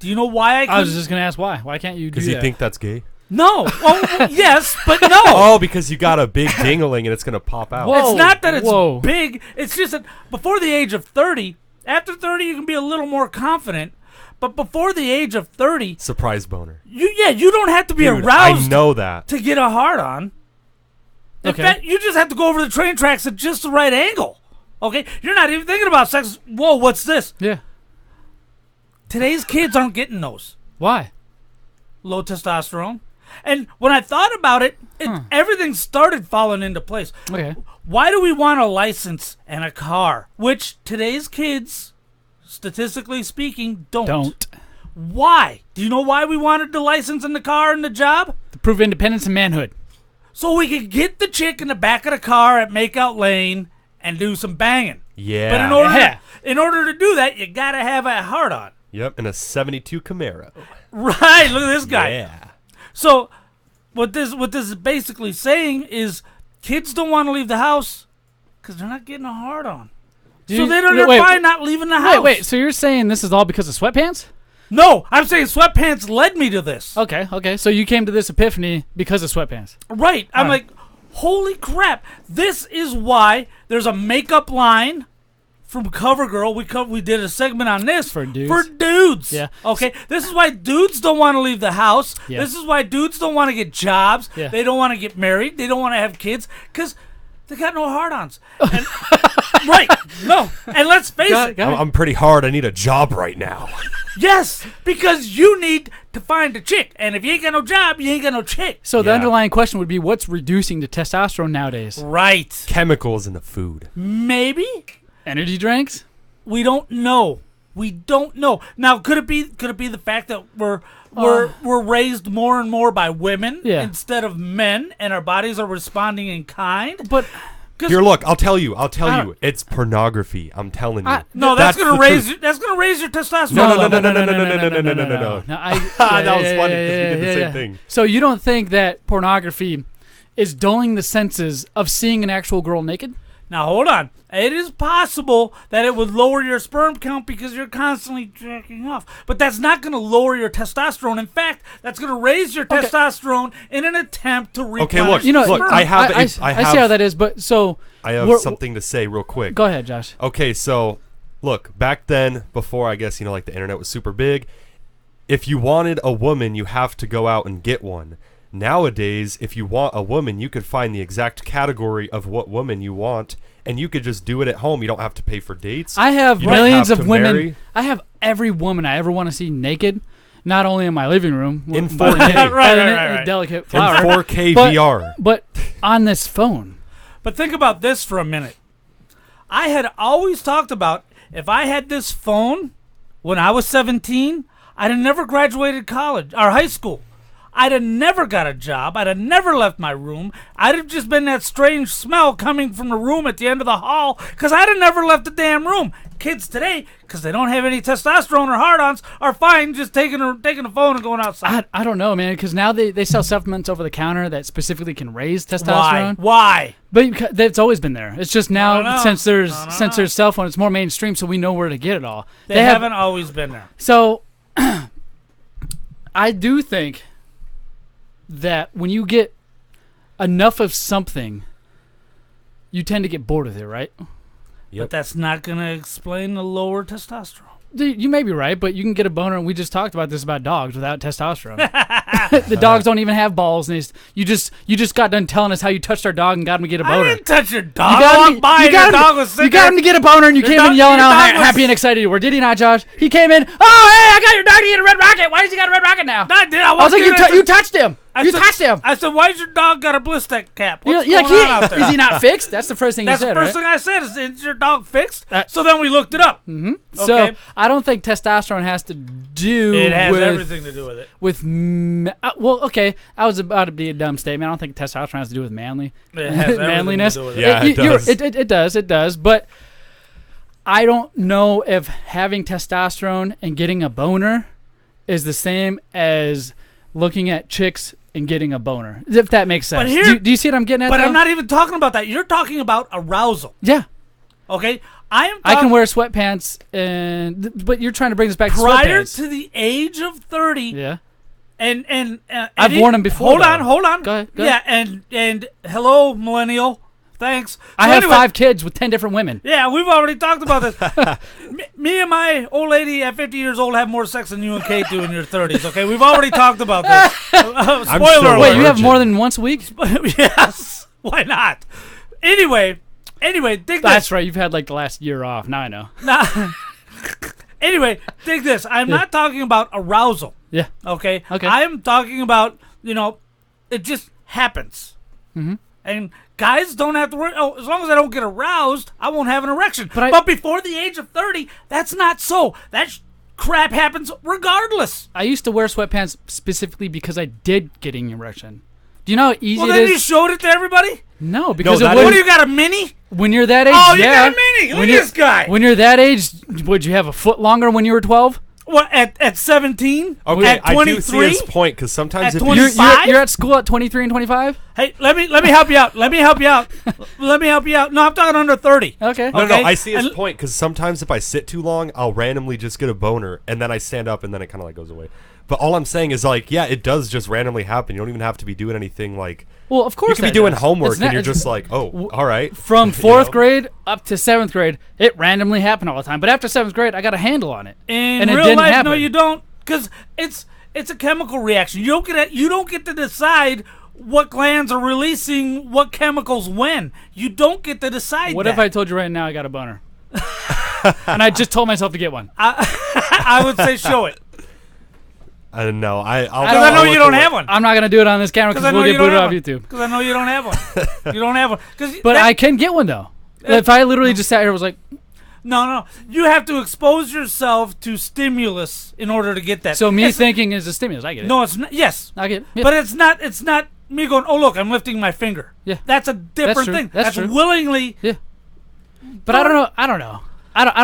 Do you know why I couldn't? I was just going to ask why. Why can't you do Because that? you think that's gay? No. Well, yes, but no. Oh, because you got a big dingling and it's going to pop out. Whoa. It's not that it's Whoa. big. It's just that before the age of 30, after 30, you can be a little more confident. But before the age of 30, Surprise boner. you don't have to be Dude, aroused I know that. to get a hard on. In Okay. fact, you just have to go over the train tracks at just the right angle. Okay? You're not even thinking about sex. Whoa, what's this? Yeah. Today's kids aren't getting those. Why? Low testosterone. And when I thought about it, everything started falling into place. Okay. Why do we want a license and a car? Which today's kids, statistically speaking, don't. Why? Do you know why we wanted the license and the car and the job? To prove independence and manhood. So we could get the chick in the back of the car at Makeout Lane and do some banging. Yeah. But in order to do that, you gotta have a heart on. Yep, and a 72 Camaro. Right, look at this guy. Yeah. So what this is basically saying is kids don't want to leave the house because they're not getting a hard on. So they're fine not leaving the house. Wait. So you're saying this is all because of sweatpants? No, I'm saying sweatpants led me to this. Okay. So you came to this epiphany because of sweatpants. Right. I'm All right. like, Holy crap! This is why there's a makeup line from CoverGirl. We did a segment on this For dudes. For dudes. Yeah. Okay. This is why dudes don't want to leave the house. Yeah. This is why dudes don't want to get jobs. Yeah. They don't want to get married. They don't want to have kids because they got no hard-ons. And, right. No. And let's face it. I'm pretty hard. I need a job right now. Yes, because you need to find a chick, and if you ain't got no job, you ain't got no chick. So the Yeah. underlying question would be, what's reducing the testosterone nowadays? Right. Chemicals in the food. Maybe. Energy drinks? We don't know. We don't know. Now, could it be the fact that we're raised more and more by women Yeah. instead of men, and our bodies are responding in kind? But Here, look. I'll tell you. I You. It's pornogaphy. I'm telling you. no, that's the gonna raise truth. that's gonna raise your testosterone. No. No, No, no, no. That was funny because we did the same thing. So you don't think that pornography is dulling the senses of seeing an actual girl naked? Now hold on. It is possible that it would lower your sperm count because you're constantly jacking off. But that's not going to lower your testosterone. In fact, that's going to raise your testosterone in an attempt to replenish look, You know, sperm. I have- I see how that is, but so I have something to say real quick. Go ahead, Josh. Okay, so look, back then, before I guess, like the internet was super big, if you wanted a woman, you have to go out and get one. Nowadays, if you want a woman, you could find the exact category of what woman you want, and you could just do it at home. You don't have to pay for dates. I have You don't millions have of to women. marry. I have every woman I ever want to see naked, not only in my living room In but 4K. Right, in right, a right. delicate In flower, 4K but, VR. but on this phone. But think about this for a minute. I had always talked about if I had this phone when I was 17, I'd have never graduated college or high school. I'd have never got a job. I'd have never left my room. I'd have just been that strange smell coming from the room at the end of the hall because I'd have never left the damn room. Kids today, because they don't have any testosterone or hard-ons, are fine just taking the phone and going outside. I don't know, man, because now they sell supplements over the counter that specifically can raise testosterone. Why? But it's always been there. It's just I don't now know. since there's I don't know. cell phone, it's more mainstream, so we know where to get it all. They haven't always been there. So I do think that when you get enough of something, you tend to get bored with it, right? Yep. But that's not going to explain the lower testosterone. You may be right, but you can get a boner, and we just talked about this about dogs without testosterone. The dogs don't even have balls, and you just got done telling us how you touched our dog and got him to get a I boner. didn't touch your dog. You got I him, walked by you and got your him, dog was sitting you got him to get a boner, and you Your came dog- in yelling your out dog how was- happy and excited you were. Did he not, Josh? He came in, oh, hey, I got your dog to get a red rocket. Why does he got a red rocket now? I did. I was like, you touched him. You said- touched him. I said, why's your dog got a blister cap? What's You're going on out there? is he not fixed? That's the first thing That's you said, the first right? thing I said. Is your dog fixed? Uh, So then we looked it up. So Okay. I don't think testosterone has to do It has with everything to do with it. well, okay. I was about to be a dumb statement. I don't think testosterone has to do with manly It has everything manliness. to do with it. Yeah, it does. It does. But I don't know if having testosterone and getting a boner is the same as looking at chicks and getting a boner. If that makes sense. But here- do you see what I'm getting at? But though? I'm not even talking about that. You're talking about arousal. Yeah. Okay? I am I can talking wear sweatpants, but you're trying to bring us back to prior sweatpants. to the age of 30. Yeah. And I've worn 'em before, Hold though. on. Go ahead. Yeah, and hello, millennial. Thanks. I So have anyway, 5 kids with 10 different women. Yeah, we've already talked about this. me and my old lady at 50 years old have more sex than you and Kate do in your 30s. Okay, we've already talked about this. Spoiler still alert. Wait, you have virgin. more than once a week? Yes. Why not? Anyway, dig this. That's right. You've had like the last year off. Now I know. Anyway, dig this. I'm not talking about arousal. Yeah. Okay. Okay. I am talking about, it just happens. Mm-hmm. And guys don't have to worry. Oh, as long as I don't get aroused, I won't have an erection. But before the age of 30, that's not so. That crap happens regardless. I used to wear sweatpants specifically because I did get an erection. Do you know how easy Well, it then is? you showed it to everybody? No, because that it is- What do wouldn't. you got, a mini? When you're that age, Oh, you yeah. got a mini. Look When at you're- this guy. When you're that age, would you have a foot longer when you were 12? What, at 17? Okay, At I do see 23? his point because sometimes At if 20 you You're at school at 23 and 25? Hey, let me help you out. Let me help you out. No, I'm talking under 30. Okay. No, Okay. I see his And- point because sometimes if I sit too long, I'll randomly just get a boner, and then I stand up, and then it kind of like goes away. But all I'm saying is like, yeah, it does just randomly happen. You don't even have to be doing anything like. Well, of course You could be that doing does. homework It's and not- you're just like, oh, all right. From You 4th know? grade up to 7th grade, it randomly happened all the time. But after 7th grade, I got a handle on it. In and it real didn't life, happen. no, you don't, because it's a chemical reaction. You don't get to decide what glands are releasing what chemicals when. You don't get to decide. What that. if I told you right now I got a boner? And I just told myself to get one. I would say show it. I don't know. I Because I know I'll you look don't away. have one. I'm not going to do it on this camera Because I because know we'll you get don't booted have off one. YouTube. Because I know you don't have one. You don't have one. But I can get one, though. If I literally just sat here and was like, No. You have to expose yourself to stimulus in order to get that. so me It's- thinking is a stimulus. I get it. No, it's not. Yes. I get it. Yeah. But it's not me going, oh, look, I'm lifting my finger. Yeah. That's a different true. thing. That's true. willingly. Yeah. But I don't know. I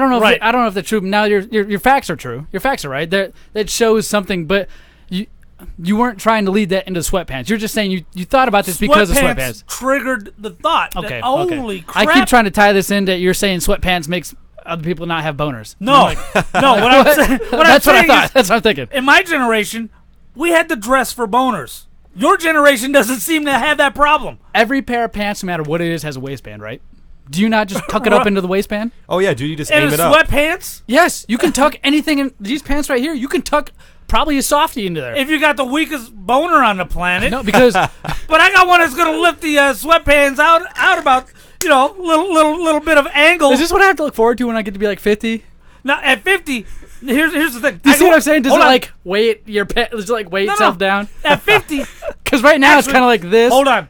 don't know if Right. I don't know if that's true. Now your facts are true. Your facts are right. That shows something, but you weren't trying to lead that into sweatpants. You're just saying you thought about this because of sweatpants. Triggered the thought. that, Okay. holy okay. crap. I keep trying to tie this into you're saying sweatpants makes other people not have boners. No. No, what I'm saying, what I'm That's what I saying thought. is, That's what I'm thinking. in my generation, we had to dress for boners. Your generation doesn't seem to have that problem. Every pair of pants, no matter what it is, has a waistband, right? Do you not just tuck it up into the waistband? Oh yeah, dude, you just And aim the it up. sweatpants, Yes, you can tuck anything in these pants right here. You can tuck probably a softie into there. if you got the weakest boner on the planet. No, because But I got one that's going to lift the sweatpants out about, little bit of angle. is this what I have to look forward to when I get to be like 50? Now, at 50, here's the thing. Do you see what I'm saying? Does Hold it on. like weight does it like weight No, no. itself down? At 50, Because right now it's Actually, kind of like this. hold on.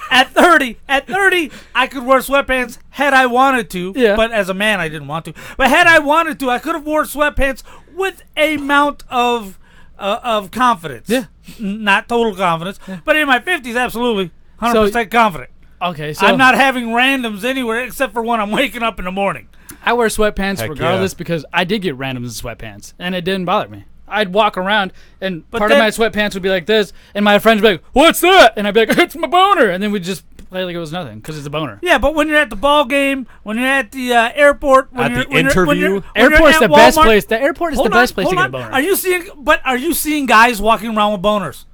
At 30, I could wear sweatpants had I wanted to. Yeah. But as a man, I didn't want to. But had I wanted to, I could have worn sweatpants with a amount of confidence. Yeah. Not total confidence, but in my 50s, absolutely 100% confident. Okay, so I'm not having randoms anywhere except for when I'm waking up in the morning. I wear sweatpants Heck regardless yeah. because I did get randoms in sweatpants and it didn't bother me. I'd walk around and But part then- of my sweatpants would be like this, and my friends would be like, "What's that?" And I'd be like, "It's my boner," and then we'd just play like it was nothing because it's a boner. Yeah, but when you're at the ball game, when you're at the airport, when At you're, the when you're- when interview? you're- when you're Airport's at the best Walmart- place. The airport is the best place to get a boner. Are you seeing guys walking around with boners?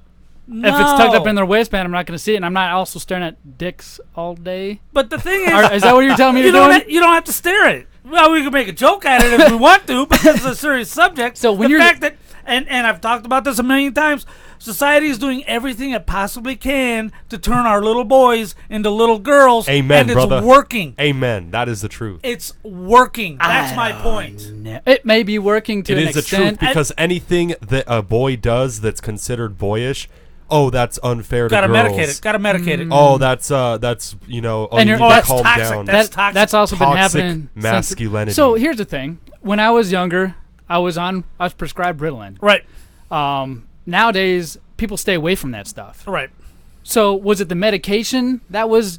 If it's tucked up No. in their waistband, I'm not going to see it, and I'm not also staring at dicks all day. But the thing is, Is that what you're telling me you you're don't doing? you don't have to stare at it. Well, we can make a joke at it if we want to, but this is a serious subject. So when the you're- fact that and I've talked about this a million times, society is doing everything it possibly can to turn our little boys into little girls. Amen, and it's brother. working. Amen. That is the truth. It's working. That's my point. It may be working to It an is the truth extent. because anything that a boy does that's considered boyish, oh, that's unfair to Gotta girls. medicate it. Gotta medicate it. Oh, that's oh, And you you're- need to that's calm toxic. down. That's toxic. That's also been Toxic happening. masculinity. So here's the thing: when I was younger, I was prescribed Ritalin. Right. Nowadays, people stay away from that stuff. Right. So was it the medication that was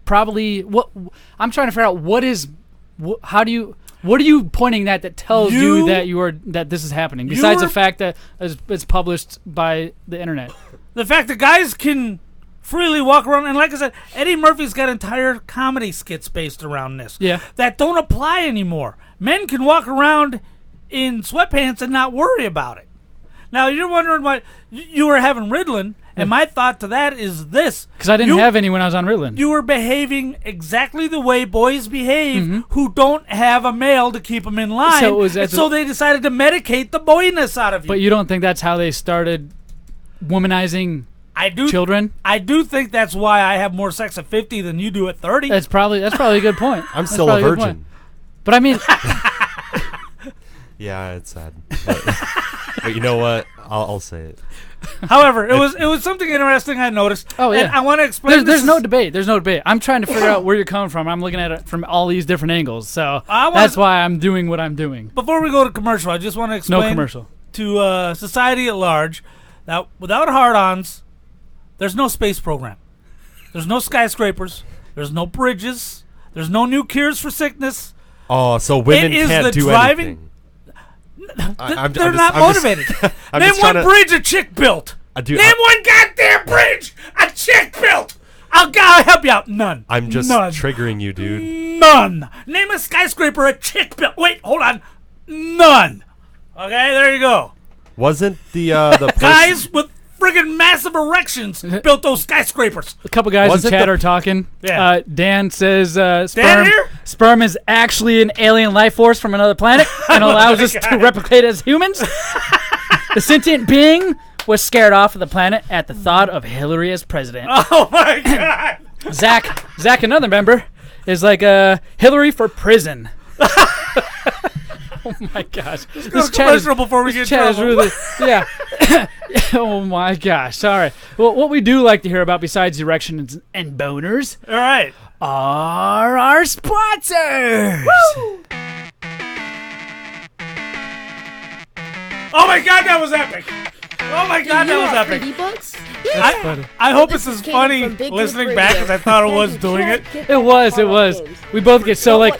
probably what? I'm trying to figure out what are you pointing at that tells you that this is happening? Besides the fact that it's published by the internet. The fact that guys can freely walk around, and like I said, Eddie Murphy's got entire comedy skits based around this. Yeah. That don't apply anymore. Men can walk around in sweatpants and not worry about it. Now you're wondering why you were having Ritalin, and my thought to that is this: Because I didn't You- have any when I was on Ritalin. You were behaving exactly the way boys behave who don't have a male to keep them in line. So it was and so they decided to medicate the boyness out of you. But you don't think that's how they started womanizing I do. children? I do think that's why I have more sex at 50 than you do at 30. That's probably a good point. I'm That's still a probably good point. virgin. But I mean, Yeah, it's sad. But you know what? I'll say it. However, it was something interesting I noticed. Oh, yeah. And I want to explain. there's no debate. There's no debate. I'm trying to figure out where you're coming from. I'm looking at it from all these different angles. So that's why I'm doing what I'm doing. Before we go to commercial, I just want to explain No commercial. to society at large that without hard-ons, there's no space program. There's no skyscrapers. There's no bridges. There's no new cures for sickness. Oh, so women It is can't the do driving- anything. They're not motivated. I'm Name just one trying to- bridge a chick built. Dude, Name one goddamn bridge a chick built. I'll help you out. None. I'm just None. triggering you, dude. None. Name a skyscraper a chick built. Wait, hold on. None. Okay, there you go. Wasn't the person, Guys with friggin' massive erections built those skyscrapers. A couple guys Was in it chat the- are talking. Yeah. Dan says Dan sperm, here? sperm is actually an alien life force from another planet and allows us to replicate as humans. The sentient being was scared off of the planet at the thought of Hillary as president. Oh my god. Zach, another member, is like Hillary for prison. Oh my gosh. Go commercial before we get in chat is trouble. really, yeah. Oh my gosh. Sorry. Well, what we do like to hear about besides erections and boners All right. are our sponsors. Oh my god, that was epic. Oh my god, that was epic. Ebooks? I hope it's as came funny from Big listening Lip back Radio. as I thought it was doing it. It was. We both get so like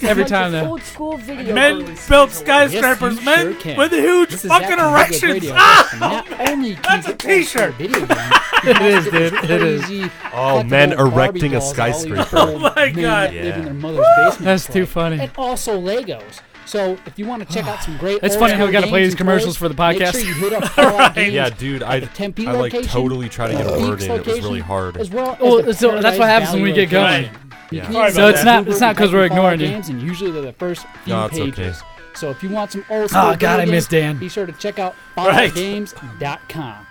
every time though. Old school video Men games. built skyscrapers, Yes, you men sure can. with huge This is fucking Zach from Big Lip erections. Radio. Ah! Not only can That's you a get old school t-shirt. video games, it is, dude. It is. Oh, men erecting a skyscraper. Oh my God. Live in their mother's basement. That's too funny. And also Legos. So if you want to check out some great, It's old funny how school we gotta play games these and commercials toys, for the make podcast. sure you hit up Fallout Games Yeah, dude, at the Tempe I like location, totally tried to get a the word Phoenix in. It was location, really hard. As well as Well, the so that's what Paradise happens when we Valley get going. location. Yeah. can Sorry use about So that. it's not because we're Fallout ignoring you. Games, and usually they're the first few No, it's pages. okay. So if you want some old school Oh God, I video miss games, Dan. be sure to check out Right. FalloutGames.com.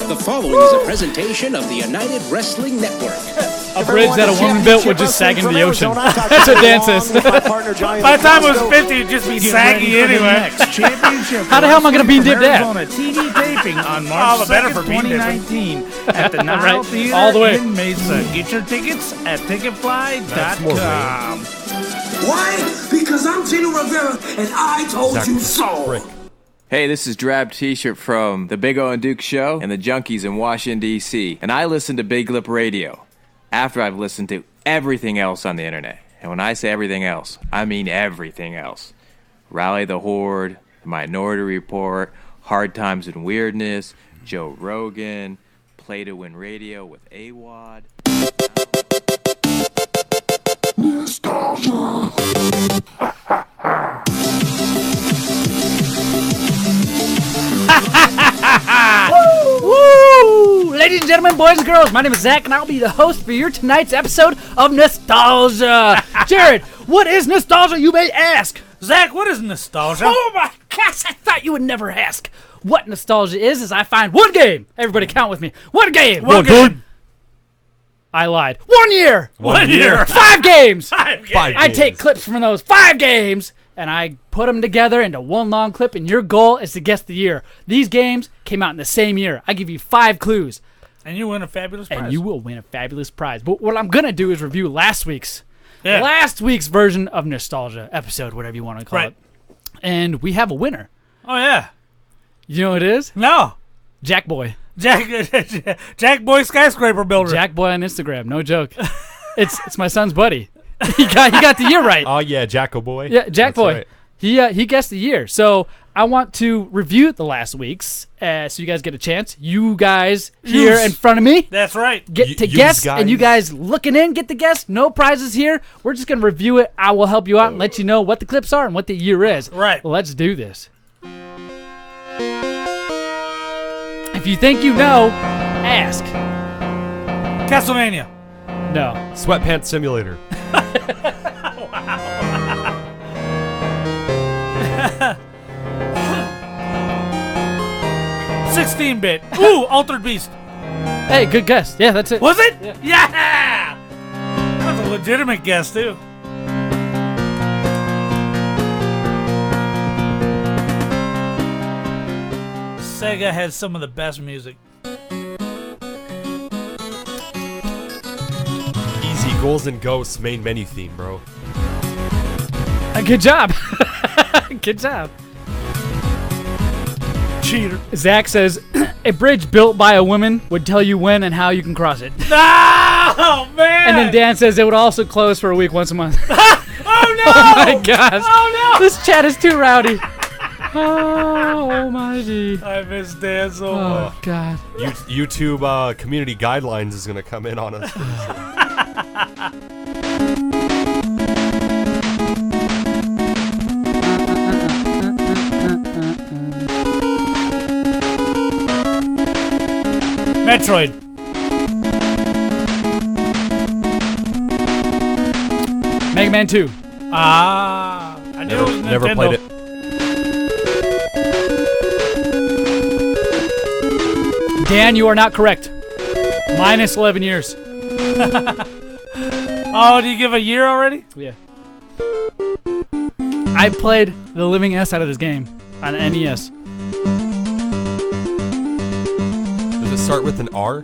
The following is a presentation of the United Wrestling Network. A bridge that a woman built would just sag into the ocean. That's what Dan says. By the time it was 50, it'd just be saggy anyway. How the hell am I gonna bean dip that? On a TV taping on Oh, March the better 2nd, for bean dipping. 2019 at the Nile Right, Theater all the way. in Mesa. Get your tickets at ticketfly.com. Why? Because I'm Gino Rivera and I told Zach you the so. frick. Hey, this is Drab T-shirt from the Big O and Duke Show and the Junkies in Washington, D.C. And I listen to Big Lip Radio after I've listened to everything else on the internet. And when I say everything else, I mean everything else. Rally the Horde, The Minority Report, Hard Times and Weirdness, Joe Rogan, Play to Win Radio with AWOD. Woo! Ladies and gentlemen, boys and girls, my name is Zach, and I'll be the host for your tonight's episode of Nostalgia. Jared, what is nostalgia, you may ask? Zach, what is nostalgia? Oh my gosh, I thought you would never ask. What nostalgia is I find one game. Everybody count with me. One game. One game. I lied. 1 year. 1 year. 5 games. 5 games. I take clips from those 5 games and I put them together into one long clip, and your goal is to guess the year. These games came out in the same year. I give you 5 clues, And you win a fabulous prize. and you will win a fabulous prize. But what I'm going to do is review last week's Yeah. version of Nostalgia episode, whatever you want to call Right. it. And we have a winner. Oh, yeah. You know what it is? No. Jack Boy. Jack Boy Skyscraper Builder. Jack Boy on Instagram. No joke. It's my son's buddy. He got the year right. Oh yeah, Jacko boy. Yeah, Jack That's Boy. right. He guessed the year. So I want to review the last week's, so you guys get a chance. You guys here Yous. in front of me That's right. get to Yous guess, and you guys. guys looking in get to guess. No prizes here. We're just gonna review it. I will help you out and let you know what the clips are and what the year is. Right. Well, let's do this. If you think you know, ask. Castlevania. No. Sweatpants Simulator. 16-bit. Ooh, Altered Beast. Hey, good guess. Yeah, that's it. Was it? Yeah. That was a legitimate guess, too. Sega has some of the best music. Easy Goals and Ghosts main menu theme, bro. Good job. Good job. Cheater. Zach says, a bridge built by a woman would tell you when and how you can cross it. Oh, man. And then Dan says it would also close for a week once a month. Oh, no. Oh my gosh. Oh, no. This chat is too rowdy. Oh my G. I miss Dan so Oh much. God. YouTube community guidelines is gonna come in on us. Metroid. Mega Man 2. Ah, I knew it was Never Nintendo. played it. Dan, you are not correct. Minus 11 years. Oh, do you give a year already? Yeah. I played the living S out of this game on NES. Does it start with an R?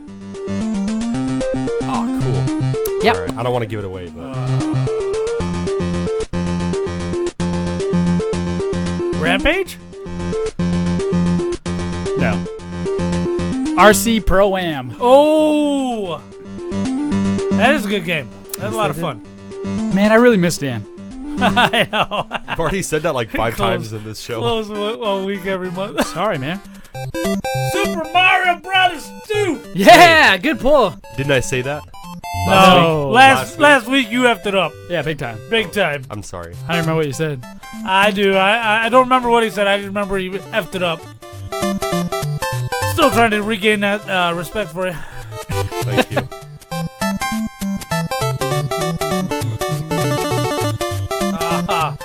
Oh, cool. Yep. All right. I don't want to give it away, but Rampage? No. RC Pro-Am. Oh! That is a good game. That's a lot of fun. Man, I really miss Dan. I know. I've already said that like 5 times in this show. Close one week every month. Sorry, man. Super Mario Brothers 2! Yeah, good pull. Didn't I say that? No. Last Last week you effed it up. Yeah, big time. Big time. I'm sorry. I don't remember what you said. I do. I don't remember what he said. I just remember he effed it up. Still trying to regain that respect for you. Thank you.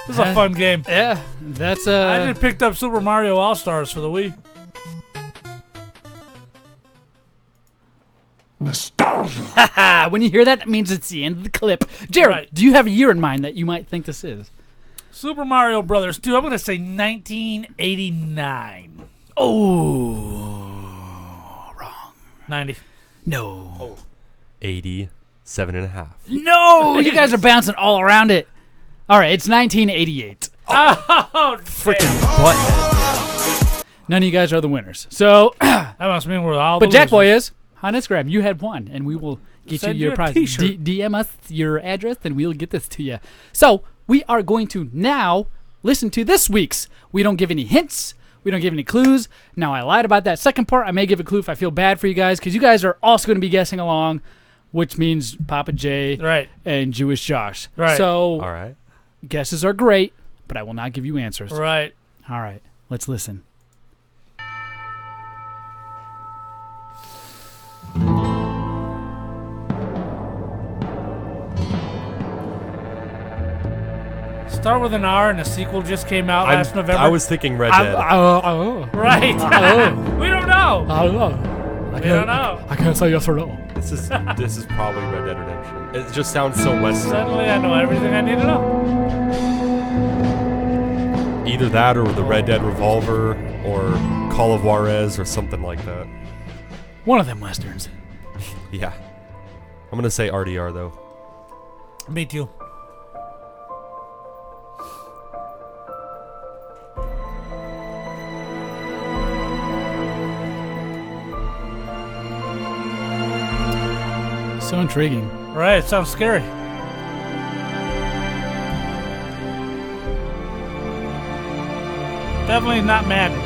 This is a fun game. Yeah, that's I just picked up Super Mario All-Stars for the Wii. When you hear that, it means it's the end of the clip. Jared, Right. do you have a year in mind that you might think this is? Super Mario Brothers 2. I'm going to say 1989. Oh, wrong. 90. No. 87.5. No, you guys are bouncing all around it. All right, it's 1988. Oh, Freaking butthead. None of you guys are the winners. So, that must mean we're all but the Jack Boy losers. is on Instagram. You had one, and we will get Send you your you a prize. t-shirt. DM us your address, and we'll get this to you. So, we are going to now listen to this week's. We don't give any hints. We don't give any clues. Now, I lied about that second part. I may give a clue if I feel bad for you guys, because you guys are also going to be guessing along, which means Papa J Right. and Jewish Josh. Right. So, All right. guesses are great, but I will not give you answers. Right. All right, let's listen. Start with an R, and a sequel just came out last November. I was thinking Red Dead. Right. We don't know. I don't know. We don't know. I can't say yes or no. This is probably Red Dead Redemption. It just sounds so Western. Suddenly I know everything I need to know. Either that or the Red Dead Revolver or Call of Juarez or something like that. One of them westerns. Yeah. I'm gonna say RDR though. Me too. So intriguing. Right. It sounds scary. Definitely not Madden.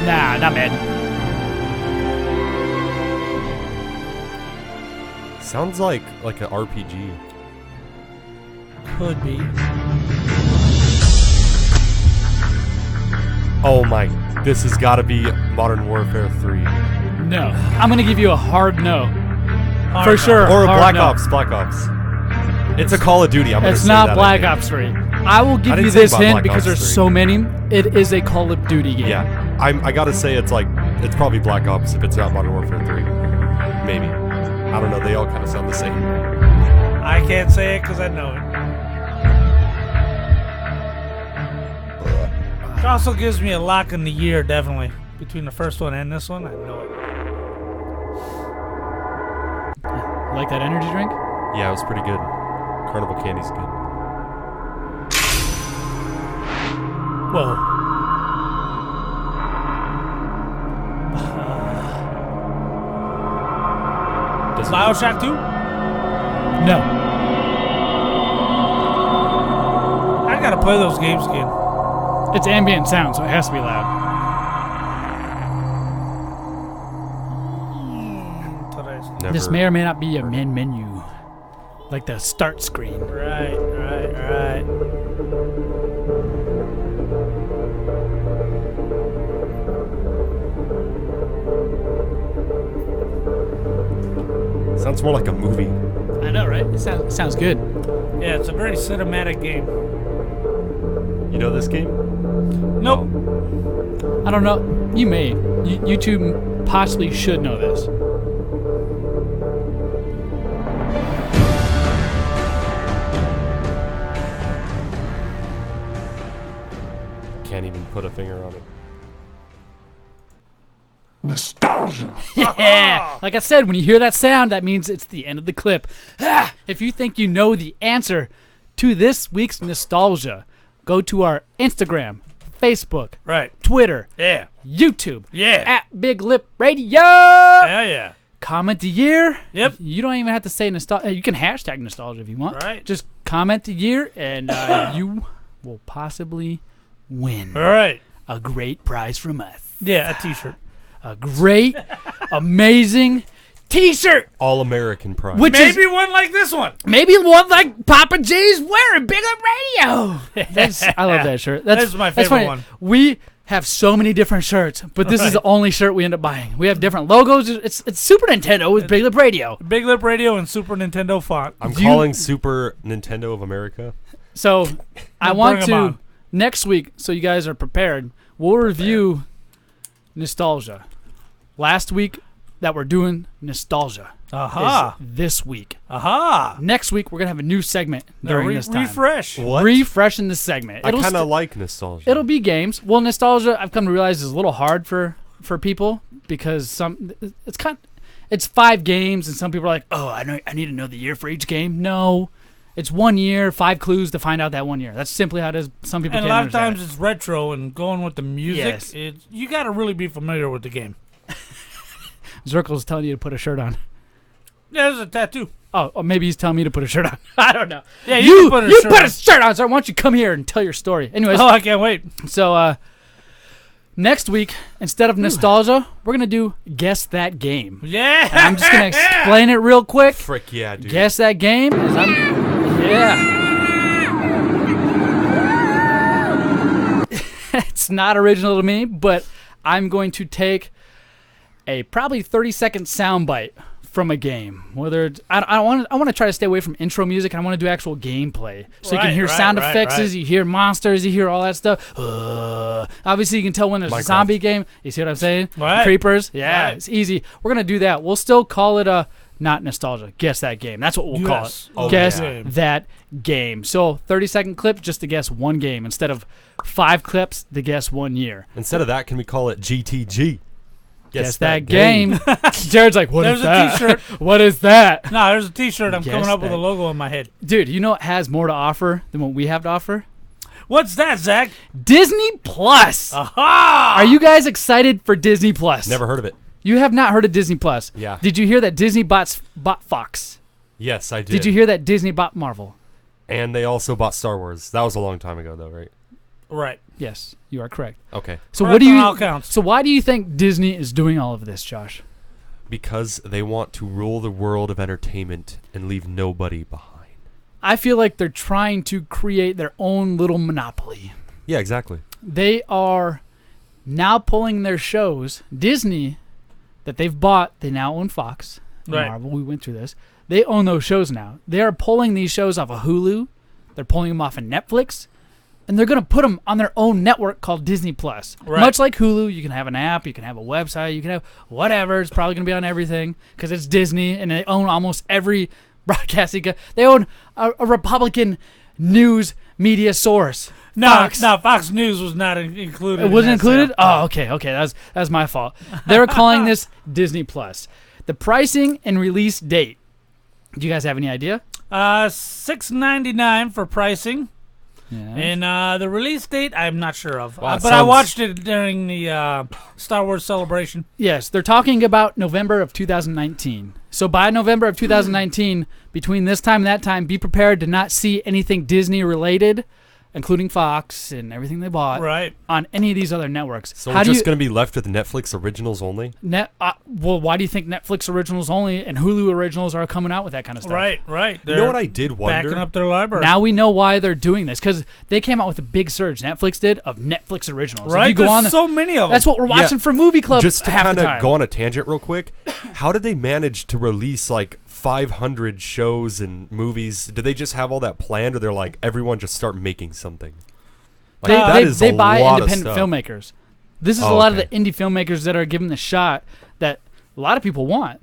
Nah, not Madden. Sounds like an RPG. Could be. Oh my! This has got to be Modern Warfare 3 No. I'm going to give you a hard no. Hard For no. sure. or hard Black no. Ops. Black Ops. It's a Call of Duty. I'm gonna It's say not that, I Black think. Ops 3. I will give I you didn't say this about hint Black because Ops there's 3. so many. It is a Call of Duty game. Yeah, I gotta say it's probably Black Ops if it's not Modern Warfare 3. Maybe. I don't know. They all kind of sound the same. I can't say it because I know it. It also gives me a lock in the year, definitely. Between the first one and this one, I know it. Like that energy drink? Yeah, it was pretty good. Carnival Candy's good. Whoa. Bioshock 2? No. I gotta play those games again. It's ambient sound, so it has to be loud. Never. This may or may not be a main menu. Like the start screen. Right. Sounds more like a movie. I know, right? It sounds good. Yeah, it's a very cinematic game. You know this game? Nope. I don't know. You may. You two possibly should know this. Can't even put a finger on it. Nostalgia. Yeah. Like I said, when you hear that sound, that means it's the end of the clip. If you think you know the answer to this week's nostalgia, go to our Instagram, Facebook, Right. Twitter, Yeah. YouTube, Yeah. at Big Lip Radio. Yeah. Comment the year. Yep. You don't even have to say nostalgia. You can hashtag nostalgia if you want. Right. Just comment the year, and you will possibly win All right. a great prize from us. Yeah, a T-shirt. A great, amazing T-shirt. All American prize. Which is Maybe one like this one. maybe one like Papa J's wearing. Big Up Radio. I love that shirt. That's my favorite funny. one. We have so many different shirts, but this is the only shirt we end up buying. We have different logos. It's Super Nintendo with Big Lip Radio. Big Lip Radio and Super Nintendo font. I'm calling Super Nintendo of America. So I Bring want 'em to on. next week, so you guys are prepared. We'll review nostalgia. Last week that we're doing nostalgia. Aha. Is this week. Aha. Next week we're gonna have a new segment during this time. Refresh. What? Refreshing the segment. I It'll kind st- of like nostalgia. It'll be games. Well, nostalgia, I've come to realize, is a little hard for people because it's 5 games, and some people are like, oh, I need to know the year for each game. No, it's 1 year, 5 clues to find out that 1 year. That's simply how it is. Some people And a can't lot of understand times it's retro and going with the music. Yes. You got to really be familiar with the game. it. Zirkle's telling you to put a shirt on. Yeah, there's a tattoo. Oh, or maybe he's telling me to put a shirt on. I don't know. Yeah, you can put a you shirt put on. a shirt on, sir. Why don't you come here and tell your story? Anyways, Oh, I can't wait. so next week, instead of nostalgia, we're going to do Guess That Game. Yeah. And I'm just going to explain it real quick. Frick yeah, dude. Guess That Game is it's not original to me, but I'm going to take a probably 30-second soundbite from a game. Whether it's, I want to try to stay away from intro music, and I want to do actual gameplay. So you can hear sound effects, you hear monsters, you hear all that stuff. Obviously, you can tell when there's a zombie game. You see what I'm saying? Right. Creepers. Yeah, Right. it's easy. We're going to do that. We'll still call it a not nostalgia. Guess That Game. That's what we'll call it. Oh, Guess yeah. That Game. So 30-second clip just to guess one game instead of 5 clips to guess 1 year. Instead of that, can we call it GTG? Guess That Game. Jared's like, what is There's a that? T-shirt. What is that? No, there's a T-shirt. I'm Guess coming up with that. a logo in my head. Dude, you know it has more to offer than what we have to offer? What's that, Zach? Disney Plus. Aha! Are you guys excited for Disney Plus? Never heard of it. You have not heard of Disney Plus. Yeah. Did you hear that Disney bought Fox? Yes, I did. Did you hear that Disney bought Marvel? And they also bought Star Wars. That was a long time ago, though, right? Right. Yes, you are correct. Okay. So Correct what do on you? all counts. So why do you think Disney is doing all of this, Josh? Because they want to rule the world of entertainment and leave nobody behind. I feel like they're trying to create their own little monopoly. Yeah, exactly. They are now pulling their shows. Disney, that they've bought, they now own Fox. Right. Marvel, we went through this. They own those shows now. They are pulling these shows off of Hulu. They're pulling them off of Netflix. And they're going to put them on their own network called Disney Plus. Right. Much like Hulu, you can have an app, you can have a website, you can have whatever. It's probably going to be on everything because it's Disney, and they own almost every broadcasting. They own a Republican news media source. No, Fox. no, Fox News was not included. It in wasn't that included? sale. Oh, okay. That's my fault. They're calling this Disney Plus. The pricing and release date. Do you guys have any idea? $6.99 for pricing. Yeah. And the release date, I'm not sure of. Wow, but I sounds- watched it during the Star Wars celebration. Yes, they're talking about November of 2019. So by November of 2019, between this time and that time, be prepared to not see anything Disney related, including Fox and everything they bought, Right. on any of these other networks. So How we're do just you, going to be left with Netflix originals only? well, why do you think Netflix originals only and Hulu originals are coming out with that kind of stuff? Right. You know what I did Backing wonder? up their library. Now we know why they're doing this, because they came out with a big surge. Netflix did of Netflix originals. If Right. you go There's on, so many of them. that's what we're watching for Movie Club Just to half kind the of time. go on a tangent real quick, how did they manage to release like 500 shows and movies. Do they just have all that planned, or they're like everyone just start making something? Like, that is they a buy lot independent of stuff. filmmakers. This is a lot of the indie filmmakers that are given the shot that a lot of people want.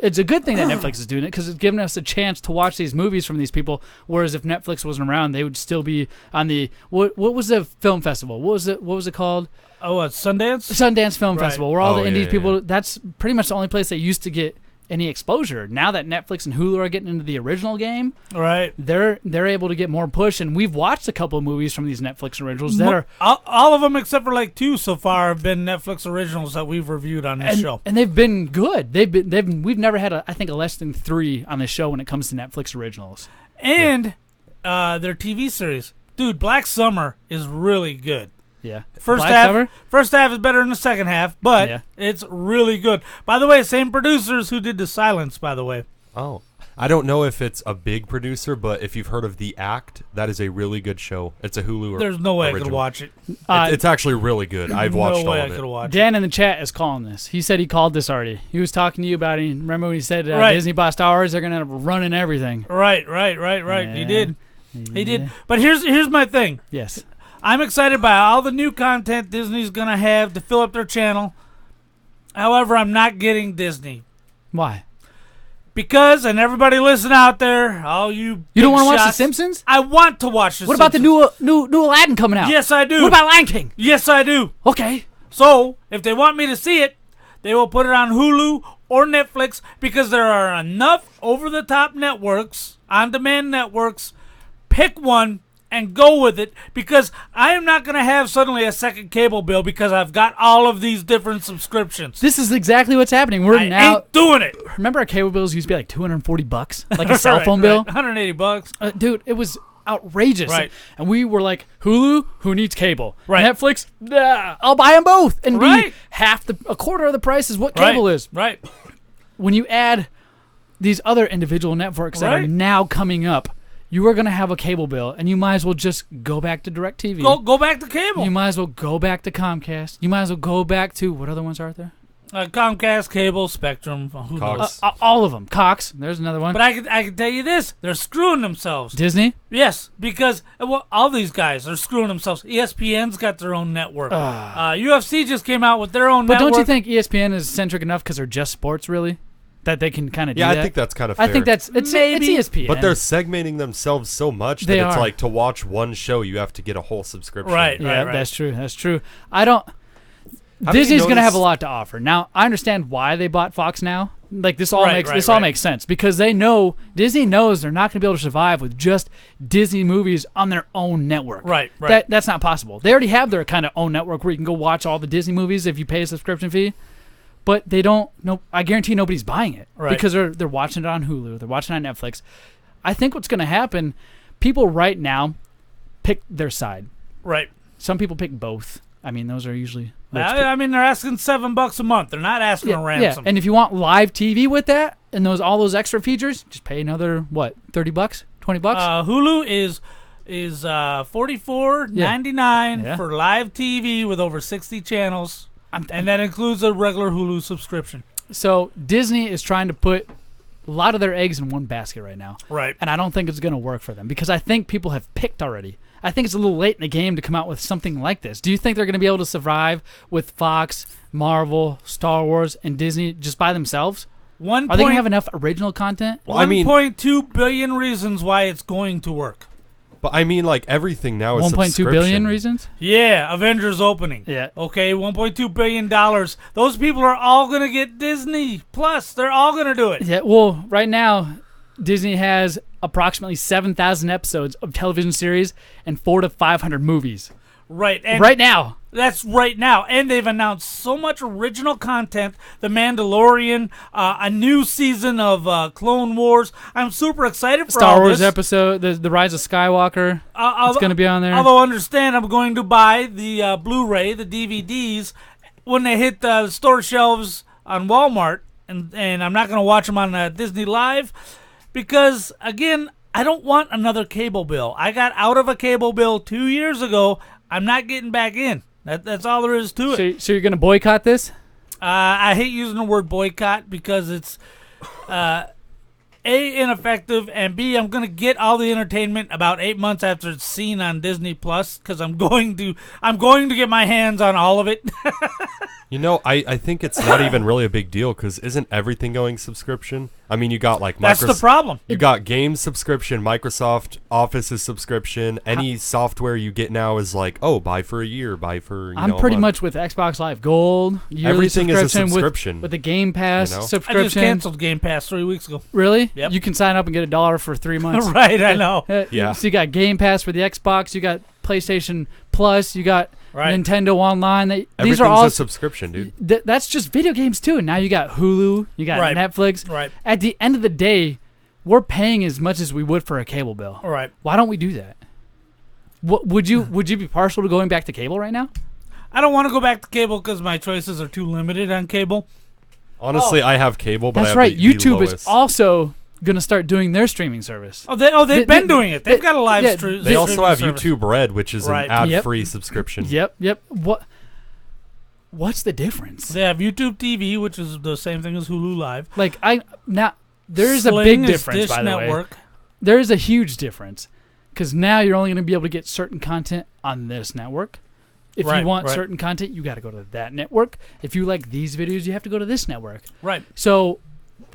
It's a good thing that Netflix is doing it because it's giving us a chance to watch these movies from these people. Whereas if Netflix wasn't around, they would still be on the what was the film festival? What was it called? Oh, Sundance? Sundance Film Festival, where all the indie people. yeah. That's pretty much the only place they used to get any exposure. Now that Netflix and Hulu are getting into the original game, Right. they're able to get more push. And we've watched a couple of movies from these Netflix originals that are. All of them except for like 2 so far have been Netflix originals that we've reviewed on this show. And they've been good. We've never had a less than 3 on this show when it comes to Netflix originals. And their TV series. Dude, Black Summer is really good. Yeah. First Black half Summer? First half is better than the second half, but Yeah. it's really good. By the way, same producers who did The Silence, by the way. Oh. I don't know if it's a big producer, but if you've heard of The Act, that is a really good show. It's a Hulu There's no way original. I could watch it. It's actually really good. I've watched no way all I of could it. watch it. Dan in the chat is calling this. He said he called this already. He was talking to you about it. Remember when he said Right. Disney bought Star Wars, they're going to end up running everything. Right. Yeah. He did. He did. But here's my thing. Yes. I'm excited by all the new content Disney's going to have to fill up their channel. However, I'm not getting Disney. Why? Because, and everybody listen out there, all you You don't want to watch The shots, Simpsons? I want to watch The What Simpsons. about the new Aladdin coming out? Yes, I do. What about Lion King? Yes, I do. Okay. So, if they want me to see it, they will put it on Hulu or Netflix because there are enough over-the-top networks, on-demand networks. Pick one and go with it because I am not going to have suddenly a second cable bill because I've got all of these different subscriptions. This is exactly what's happening. We're I now ain't doing it. Remember our cable bills used to be like $240, like a cell phone bill? $180. Dude, it was outrageous. Right. And we were like, Hulu, who needs cable? Right. Netflix, nah, I'll buy them both and Right. be a quarter of the price is what cable is. Right. When you add these other individual networks that are Right. now coming up, you are going to have a cable bill, and you might as well just go back to DirecTV. Go back to cable. You might as well go back to Comcast. You might as well go back to, what other ones are there? Comcast, cable, Spectrum, who knows? All of them. Cox, there's another one. But I can tell you this: they're screwing themselves. Disney? Yes, because all these guys are screwing themselves. ESPN's got their own network. UFC just came out with their own But network. don't you think ESPN is centric enough because they're just sports, really? That they can kind of do Yeah, that? I think that's kind of I fair. think it's ESPN. But they're segmenting themselves so much They that it's are. like to watch one show, you have to get a whole subscription. Right. Yeah, that's true. That's true. I don't. Haven't you Disney's going to have a noticed- lot to offer. Now, I understand why they bought Fox now. Like this all Right, makes right. makes sense because Disney knows they're not going to be able to survive with just Disney movies on their own network. Right, right. That's not possible. They already have their kind of own network where you can go watch all the Disney movies if you pay a subscription fee. But they don't. No, I guarantee nobody's buying it Right. because they're watching it on Hulu. They're watching it on Netflix. I think what's going to happen, people right now pick their side. Right. Some people pick both. I mean, those are usually. I mean, they're asking $7 a month. They're not asking a ransom. Yeah, and if you want live TV with that and all those extra features, just pay another $30, $20. Hulu is $44.99 for live TV with over 60 channels, and that includes a regular Hulu subscription. So Disney is trying to put a lot of their eggs in one basket right now. Right. And I don't think it's going to work for them because I think people have picked already. I think it's a little late in the game to come out with something like this. Do you think they're going to be able to survive with Fox, Marvel, Star Wars, and Disney just by themselves? Are they going to have enough original content? Well, I mean, 1.2 billion reasons why it's going to work. But I mean, like everything now is 1.2 billion reasons? Yeah, Avengers opening. Yeah. Okay, $1.2 billion. Those people are all going to get Disney Plus. They're all going to do it. Yeah, well, right now, Disney has approximately 7,000 episodes of television series and 400 to 500 movies. Right. And right now. That's right now. And they've announced so much original content. The Mandalorian, a new season of Clone Wars. I'm super excited for Star all Wars this. episode, the Rise of Skywalker. It's going to be on there. Although understand, I'm going to buy the Blu-ray, the DVDs, when they hit the store shelves on Walmart. And I'm not going to watch them on Disney Live. Because, again, I don't want another cable bill. I got out of a cable bill 2 years ago. I'm not getting back in. That's all there is to it. So you're going to boycott this? I hate using the word boycott because it's A, ineffective, and B, I'm going to get all the entertainment about 8 months after it's seen on Disney Plus, because I'm going to get my hands on all of it. You know, I think it's not even really a big deal because isn't everything going subscription? I mean, you got like That's the problem. You got game subscription, Microsoft Office's subscription. Any software you get now is like, oh, buy for a year, buy for. I'm pretty much with Xbox Live Gold. Yearly Everything is a subscription subscription. with the Game Pass You know? subscription. I just canceled Game Pass 3 weeks ago. Really? Yep. You can sign up and get $1 for 3 months. Right, I know. Yeah. So you got Game Pass for the Xbox. You got PlayStation Plus. You got Right. Nintendo Online. These Everything's are all a subscription, dude. That's just video games too. And now you got Hulu. You got Right. Netflix. Right. At the end of the day, we're paying as much as we would for a cable bill. All right. Why don't we do that? What would you be partial to going back to cable right now? I don't want to go back to cable because my choices are too limited on cable. Honestly, I have cable, but I That's have right. the YouTube is lowest. also going to start doing their streaming service. They've been doing it. They've got a live stream. They also have YouTube Red, which is Right. an ad-free subscription. Yep. What's the difference? They have YouTube TV, which is the same thing as Hulu Live. Like there's a Sling big is difference, Dish by the way. Network. There is a huge difference because now you're only going to be able to get certain content on this network. If Right, you want right. certain content, you got to go to that network. If you like these videos, you have to go to this network. Right. So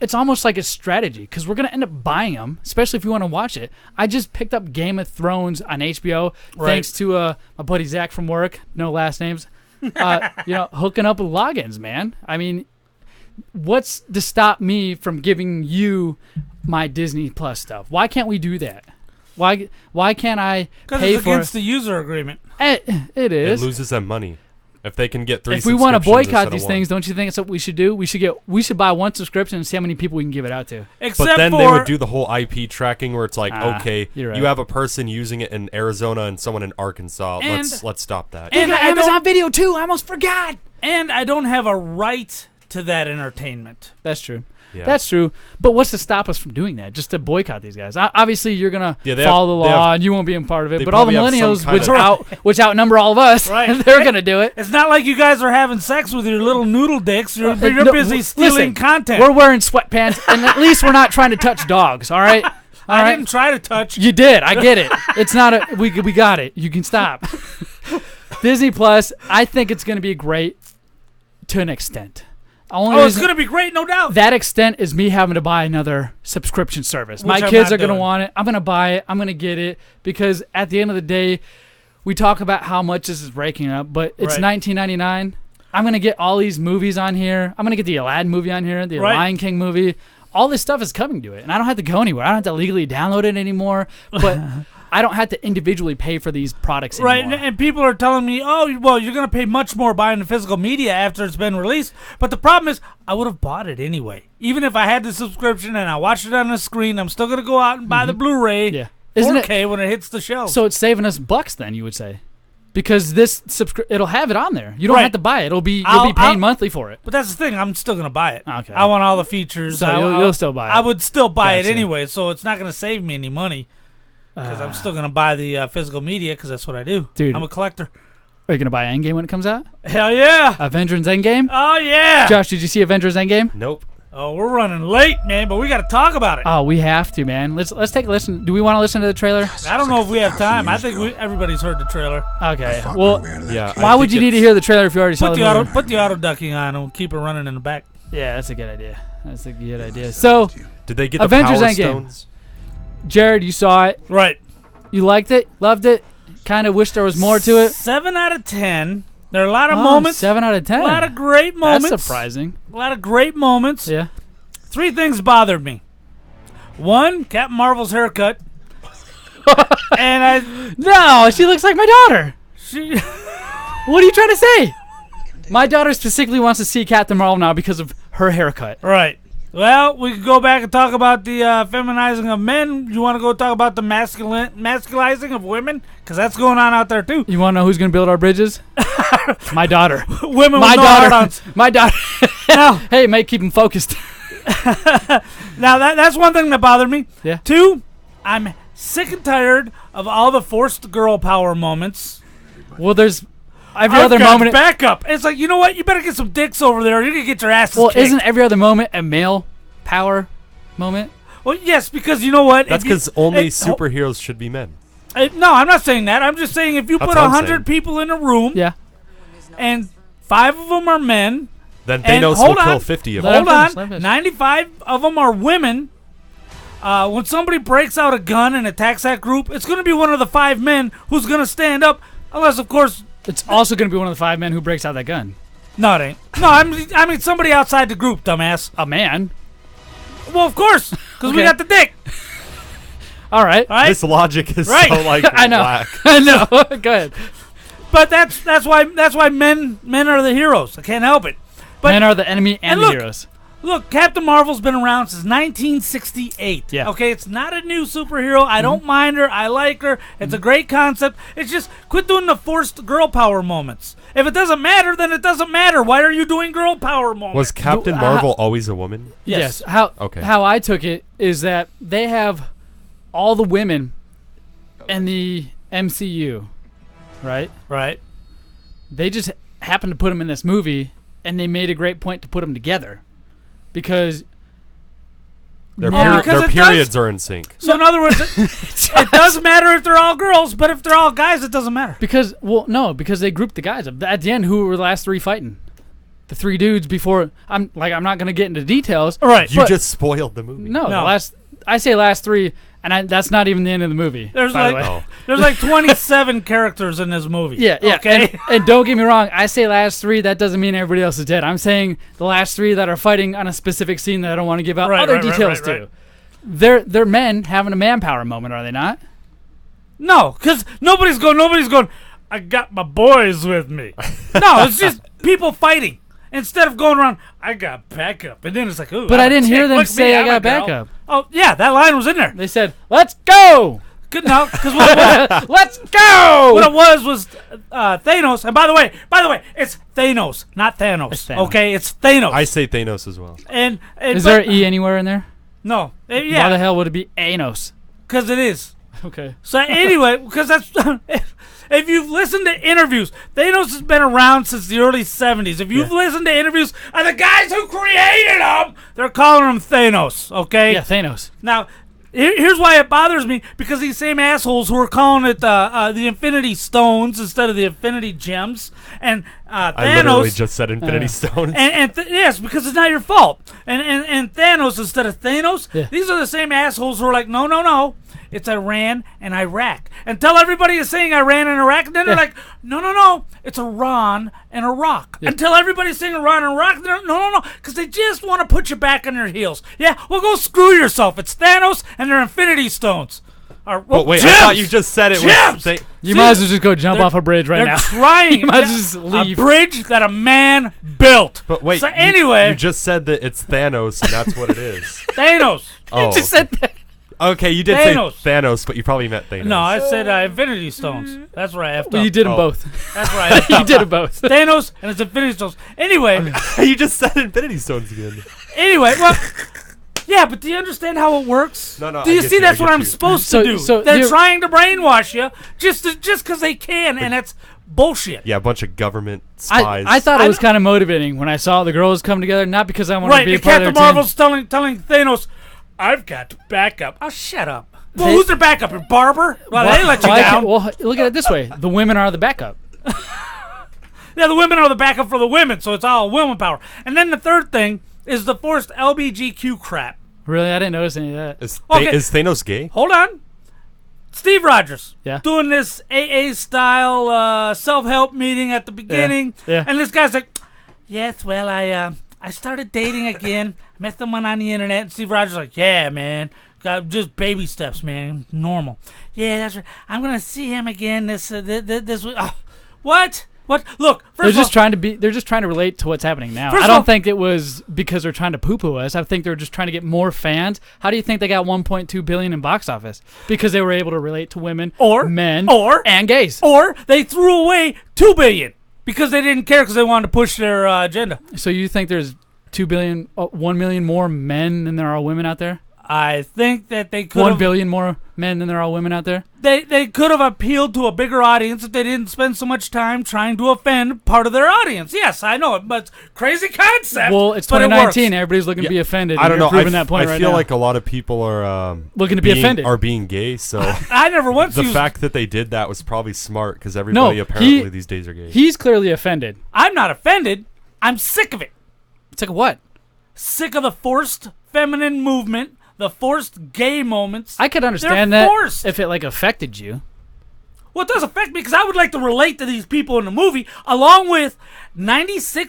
it's almost like a strategy because we're going to end up buying them, especially if you want to watch it. I just picked up Game of Thrones on HBO Right. thanks to my buddy Zach from work. No last names. Hooking up with logins, man. I mean, what's to stop me from giving you my Disney Plus stuff? Why can't we do that? Why can't I Because pay it's for against the user agreement. it? It is. It loses them money. If they can get 3 If we want to subscriptions boycott instead these of one. things, don't you think that's what we should do? We should buy one subscription and see how many people we can give it out to. Except But then for they would do the whole IP tracking where it's like, Ah, okay, you're right. you have a person using it in Arizona and someone in Arkansas. And- Let's stop that. They And got I don't- Amazon Video too. I almost forgot. and I don't have a right to that entertainment. That's true. Yeah. That's true. But what's to stop us from doing that? Just to boycott these guys? Obviously, you're gonna Yeah, they follow have- the they law have- and you won't be a part of it. they But all the probably have some millennials, kind which outnumber all of us, Right. they're gonna do it. It's not like you guys are having sex with your little noodle dicks. You're No, busy stealing listen, content. We're wearing sweatpants, and at least we're not trying to touch dogs. All right. All I right? didn't try to touch. You did. I get it. It's not a. We got it. You can stop. Disney Plus. I think it's going to be great to an extent. Only It's reason- going to be great, no doubt. that extent is me having to buy another subscription service. Which My I'm kids not are going to doing. want it. I'm going to buy it. I'm going to get it because at the end of the day, we talk about how much this is breaking up, but it's Right. $19.99. I'm going to get all these movies on here. I'm going to get the Aladdin movie on here, the Right. Lion King movie. All this stuff is coming to it, and I don't have to go anywhere. I don't have to legally download it anymore, but I don't have to individually pay for these products Right, anymore. and people are telling me, oh, well, you're going to pay much more buying the physical media after it's been released. But the problem is, I would have bought it anyway. Even if I had the subscription and I watched it on the screen, I'm still going to go out and buy the Blu-ray Yeah. Isn't it- 4K when it hits the shelf. So it's saving us bucks then, you would say. Because this it'll have it on there. You don't Right. have to buy it. You'll be I'll- paying monthly for it. But that's the thing. I'm still going to buy it. Okay. I want all the features. So I- you'll still buy it. I would still buy it Gotcha. anyway, so it's not going to save me any money. Because I'm still going to buy the physical media because that's what I do. Dude. I'm a collector. Are you gonna buy Endgame when it comes out? Hell yeah. Avengers Endgame. Oh, yeah. Josh, did you see Avengers Endgame? Nope. Oh, we're running late, man, but we got to talk about it. Oh, we have to, man. Let's take a listen. Do we want to listen to the trailer? I don't know if we have time. I think everybody's heard the trailer. Okay. Well, Yeah. why would you need to hear the trailer if you already saw Put the the movie? put the auto ducking on and keep it running in the back. Yeah, that's a good idea. That's a good idea. So, Did they get the Avengers Power Endgame. Stones? Jared, you saw it. Right. You liked it? Loved it? Kind of wish there was more to it? 7 out of 10. There are a lot of Oh, moments. 7 out of 10. A lot of great moments. That's surprising. A lot of great moments. Yeah. 3 things bothered me. 1, Captain Marvel's haircut. And No, she looks like my daughter. she What are you trying to say? My daughter specifically wants to see Captain Marvel now because of her haircut. Right. Well, we could go back and talk about the feminizing of men. You want to go talk about the masculizing of women? Because that's going on out there, too. You want to know who's going to build our bridges? My daughter. Women My with no daughter. hard-ons. My daughter. Now, Hey, it may keep them focused. now that's one thing that bothered me. Yeah. 2, I'm sick and tired of all the forced girl power moments. Well, there's every I've other got moment. backup. It's like, you know what? You better get some dicks over there. You're gonna get your asses Well, kicked. isn't every other moment a male power moment? Well, yes, because you know what? That's because only superheroes should be men. No, I'm not saying that. I'm just saying if you That's put what I'm 100 saying. people in a room, Yeah. and 5 of them are men, Then and Thanos will kill 50 of them. Hold Let him on, finish. 95 of them are women. When somebody breaks out a gun and attacks that group, it's going to be one of the 5 men who's going to stand up, unless, of course, It's also going to be one of the 5 men who breaks out that gun. no, it ain't. No, I mean somebody outside the group, dumbass. A man. Well, of course, because we Okay. got the dick. All right. All right? This logic is Right. so like I know. whack. I know. Go ahead. But that's why men are the heroes. I can't help it. But Men are the enemy and, and the look, heroes. Look, Captain Marvel's been around since 1968. Yeah. Okay, it's not a new superhero. I don't mind her. I like her. It's a great concept. It's just quit doing the forced girl power moments. If it doesn't matter, then it doesn't matter. Why are you doing girl power moments? Was Captain Marvel always a woman? Yes. How I took it is that they have all the women in the MCU, right? Right. They just happened to put them in this movie, and they made a great point to put them together because Their, No, because their it does- periods are in sync. So in other words, it does matter if they're all girls, but if they're all guys, it doesn't matter. because they grouped the guys up at the end. Who were the last 3 fighting? The 3 dudes before. I'm not gonna get into details. All right. You but- just spoiled the movie. No, No. I say last 3, and that's not even the end of the movie. There's by the like way. Oh. there's like 27 characters in this movie. Yeah. Okay. And don't get me wrong. I say last 3. That doesn't mean everybody else is dead. I'm saying the last 3 that are fighting on a specific scene that I don't want to give out Right, other right, right, details right, right. to. They're men having a manpower moment, are they not? No, because nobody's going, I got my boys with me. No, it's just people fighting. Instead of going around, I got backup. And then it's like, ooh. But I'm I a didn't hear chick. them Look at say me, I I'm got a girl. backup. Oh, yeah, that line was in there. They said, "Let's go, Good enough. Because let's go." what it was Thanos. And by the way, it's Thanos, not Thanos. It's Thanos. Okay, it's Thanos. I say Thanos as well. And Is there an E anywhere in there? No. Why the Yeah, hell would it be Anos? because it is. Okay. So anyway, because that's if you've listened to interviews, Thanos has been around since the early 70s. If you've listened to interviews of the guys who created him, they're calling him Thanos. Okay. Yeah, Thanos. Now, here's why it bothers me, because these same assholes who are calling it the Infinity Stones instead of the Infinity Gems, and Thanos. I literally just said Infinity Stones. Yes, because it's not your fault. And Thanos instead of Thanos. Yeah. These are the same assholes who are like, no, it's Iran and Iraq. Until everybody is saying Iran and Iraq, and then they're like, no, it's Iran and Iraq. Until everybody's saying Iran and Iraq, they're no, because they just want to put you back on your heels. Yeah, well, go screw yourself. It's Thanos and their Infinity Stones. But wait, gems! I thought you just said it Gems! was. You might as well just go jump they're- off a bridge right They're now. trying. You might as well just leave. A bridge that a man built. But wait, So you- anyway, you just said that it's Thanos, and that's what it is. Thanos. Oh, just said that. okay, you did Thanos. say Thanos, but you probably meant Thanos. No, I said Infinity Stones. That's where I effed Well, up. you did them Oh. both. That's where I effed You up. did them both. Thanos and it's Infinity Stones. Anyway, you just said Infinity Stones again. well, yeah, but do you understand how it works? No, Do I you get see you, that's I what get I'm you. supposed So- to do? so They're they're- trying to brainwash you just because they can, and that's bullshit. Yeah, a bunch of government spies. I thought it was I- kind of motivating when I saw the girls come together, not because I wanted Right, to be a and part Captain of their team. Marvel's telling Thanos, I've got backup. Oh, shut up. Well, They- who's their backup? Your barber? Well, they let you Why down. can't- Well, look at it this way: the women are the backup. Yeah, the women are the backup for the women, so it's all women power. And then the third thing is the forced LBGQ crap. Really, I didn't notice any of that. Okay. Is Thanos gay? Hold on. Steve Rogers. Yeah. Doing this AA style self-help meeting at the beginning. Yeah. And this guy's like, yes, well, I started dating again. Met someone on the internet. And Steve Rogers like, yeah, man. Got just baby steps, man. Normal. Yeah, that's right. I'm going to see him again this week. Oh, what? What? Look, They're first just of all, trying to be. They're just trying to relate to what's happening now. First I of all- don't think it was because they're trying to poo-poo us. I think they're just trying to get more fans. How do you think they got 1.2 billion in box office? Because they were able to relate to women, Or- men, or- and gays. or they threw away $2 billion because they didn't care because they wanted to push their agenda. So you think there's 2 billion, 1 million more men than there are women out there? I think that they could 1 have billion more men than there are women out there. they could have appealed to a bigger audience if they didn't spend so much time trying to offend part of their audience. Yes, I know it, but it's a crazy concept. Well, it's but it 2019. works. Everybody's looking to be offended. I don't and you're know. Proving that point I right feel now. like a lot of people are Looking to be offended. are being gay. So I never once the used. fact that they did that was probably smart because everybody apparently these days are gay. He's clearly offended. I'm not offended. I'm sick of it. Sick of what? Sick of the forced feminine movement, the forced gay moments. I could understand They're that forced. if it like affected you. Well, it does affect me because I would like to relate to these people in the movie, along with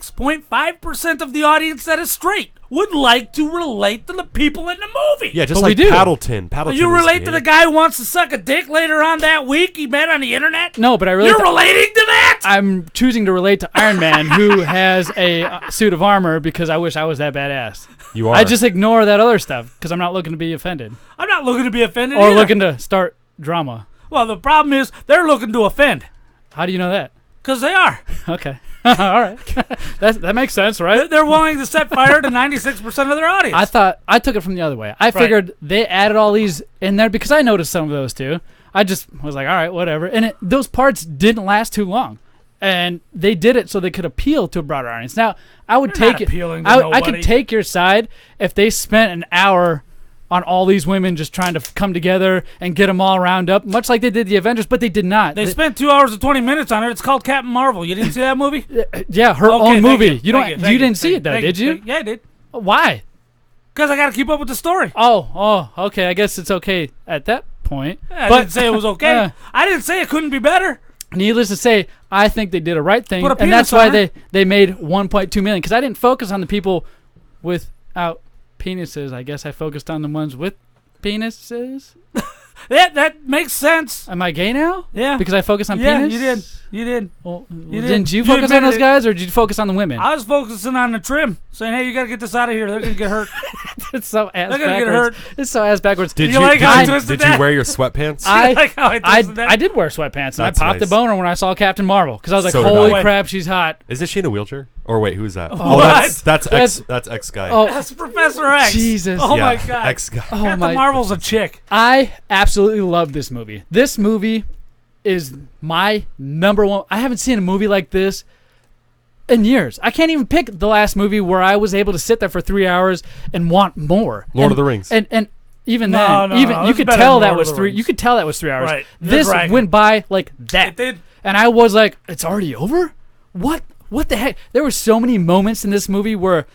96.5% of the audience that is straight would like to relate to the people in the movie. Yeah, just But we like do. Paddleton. Paddleton. You was relate gay. to the guy who wants to suck a dick later on that week he met on the internet? No, but I relate. You're relating to that? I'm choosing to relate to Iron Man, who has a suit of armor, because I wish I was that badass. You are. I just ignore that other stuff because I'm not looking to be offended I'm not looking to be offended or either. looking to start drama. Well, the problem is they're looking to offend How do you know that? because they are. Okay, all right, that makes sense, right? They're willing to set fire to 96% of their audience. I took it from the other way. I figured they added all these in there because I noticed some of those too. I just was like, all right, whatever. And those parts didn't last too long, and they did it so they could appeal to a broader audience. Now, I would They're not take it. appealing to I could nobody. take your side if they spent an hour on all these women just trying to come together and get them all round up, much like they did the Avengers, but they did not. They spent 2 hours and 20 minutes on it. It's called Captain Marvel. You didn't see that movie? Yeah, her Okay, own thank movie. you, thank You didn't see it though, thank did you? Yeah, I did. Why? Because I got to keep up with the story. Oh, okay. I guess it's okay at that point. I but didn't say it was okay. Yeah. I didn't say it couldn't be better. Needless to say, I think they did a right thing, Put a and that's penis why on her. they made 1.2 million. Because I didn't focus on the people without penises. I guess I focused on the ones with penises. That makes sense. Am I gay now? Yeah. Because I focused on Yeah, penis. you did. You did. Well, You didn't did. you You focus on admitted those it. guys, or did you focus on the women? I was focusing on the trim, saying, "Hey, you got to get this out of here. They're gonna get hurt." It's so ass They're gonna get backwards. It's so ass backwards. Did You you, like how I did, twisted did you that? wear your sweatpants? I, like how I twisted that? I did wear sweatpants, and That's I popped nice. a boner when I saw Captain Marvel because I was like, So did "Holy I. crap, she's hot!" Is she in a wheelchair? Or wait, who's that? What? Oh, that's X guy. Oh, That's Professor X. Jesus. Oh yeah, my God. X guy. oh Captain my! Marvel's a chick. I absolutely love this movie. This movie is my number one. I haven't seen a movie like this in years. I can't even pick the last movie where I was able to sit there for 3 hours and want more. Lord of the Rings. And even No, then, no, even no, you it's could better tell than that Lord of was the 3. Rings. You could tell that was 3 hours. Right. The This dragon. went by like that. It did. And I was like, it's already over? What the heck? There were so many moments in this movie where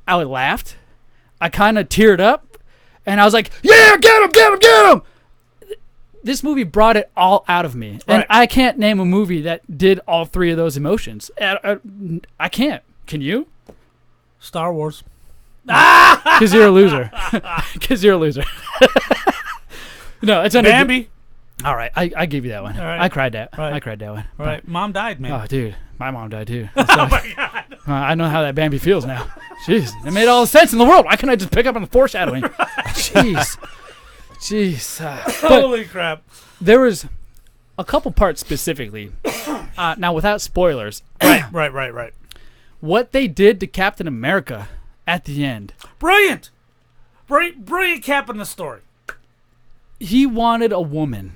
I laughed, I kind of teared up, and I was like, yeah, get him, get him, get him! This movie brought it all out of me. And Right. I can't name a movie that did all three of those emotions. I can't. Can you? Star Wars. Because you're a loser. Because you're a loser. No, it's under Bambi. All right, I gave you that one. All right. I cried that. Right. I cried that one. All right. Mom died, man. Oh, dude, my mom died too. Oh my God. I know how that Bambi feels now. Jeez, it made all the sense in the world. Why couldn't I just pick up on the foreshadowing? Jeez, but Holy crap. there was a couple parts specifically. Now, without spoilers, Right. what they did to Captain America at the end. Brilliant. Brilliant cap in the story. He wanted a woman,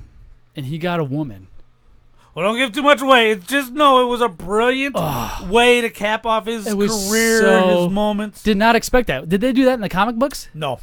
and he got a woman. Well, don't give too much away. It's just know it was a brilliant way to cap off his It was career, so- his moments. Did not expect that. Did they do that in the comic books? No,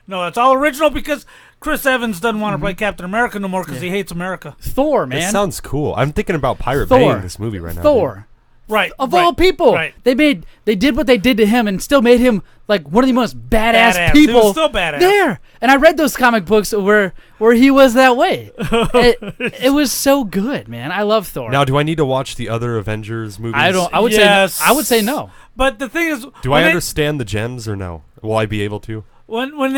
that's all original because Chris Evans doesn't want to play Captain America no more because he hates America. Thor, It man. sounds cool. I'm thinking about Pirate Thor. Bay in this movie right now. Thor. Right. Of all people, Right. they did what they did to him and still made him like one of the most badass Badass. people. He was still badass. There. And I read those comic books where he was that way. it was so good, man. I love Thor. Now, do I need to watch the other Avengers movies? I would Yes. say no. But the thing is, Do I understand the gems or no? Will I be able to? when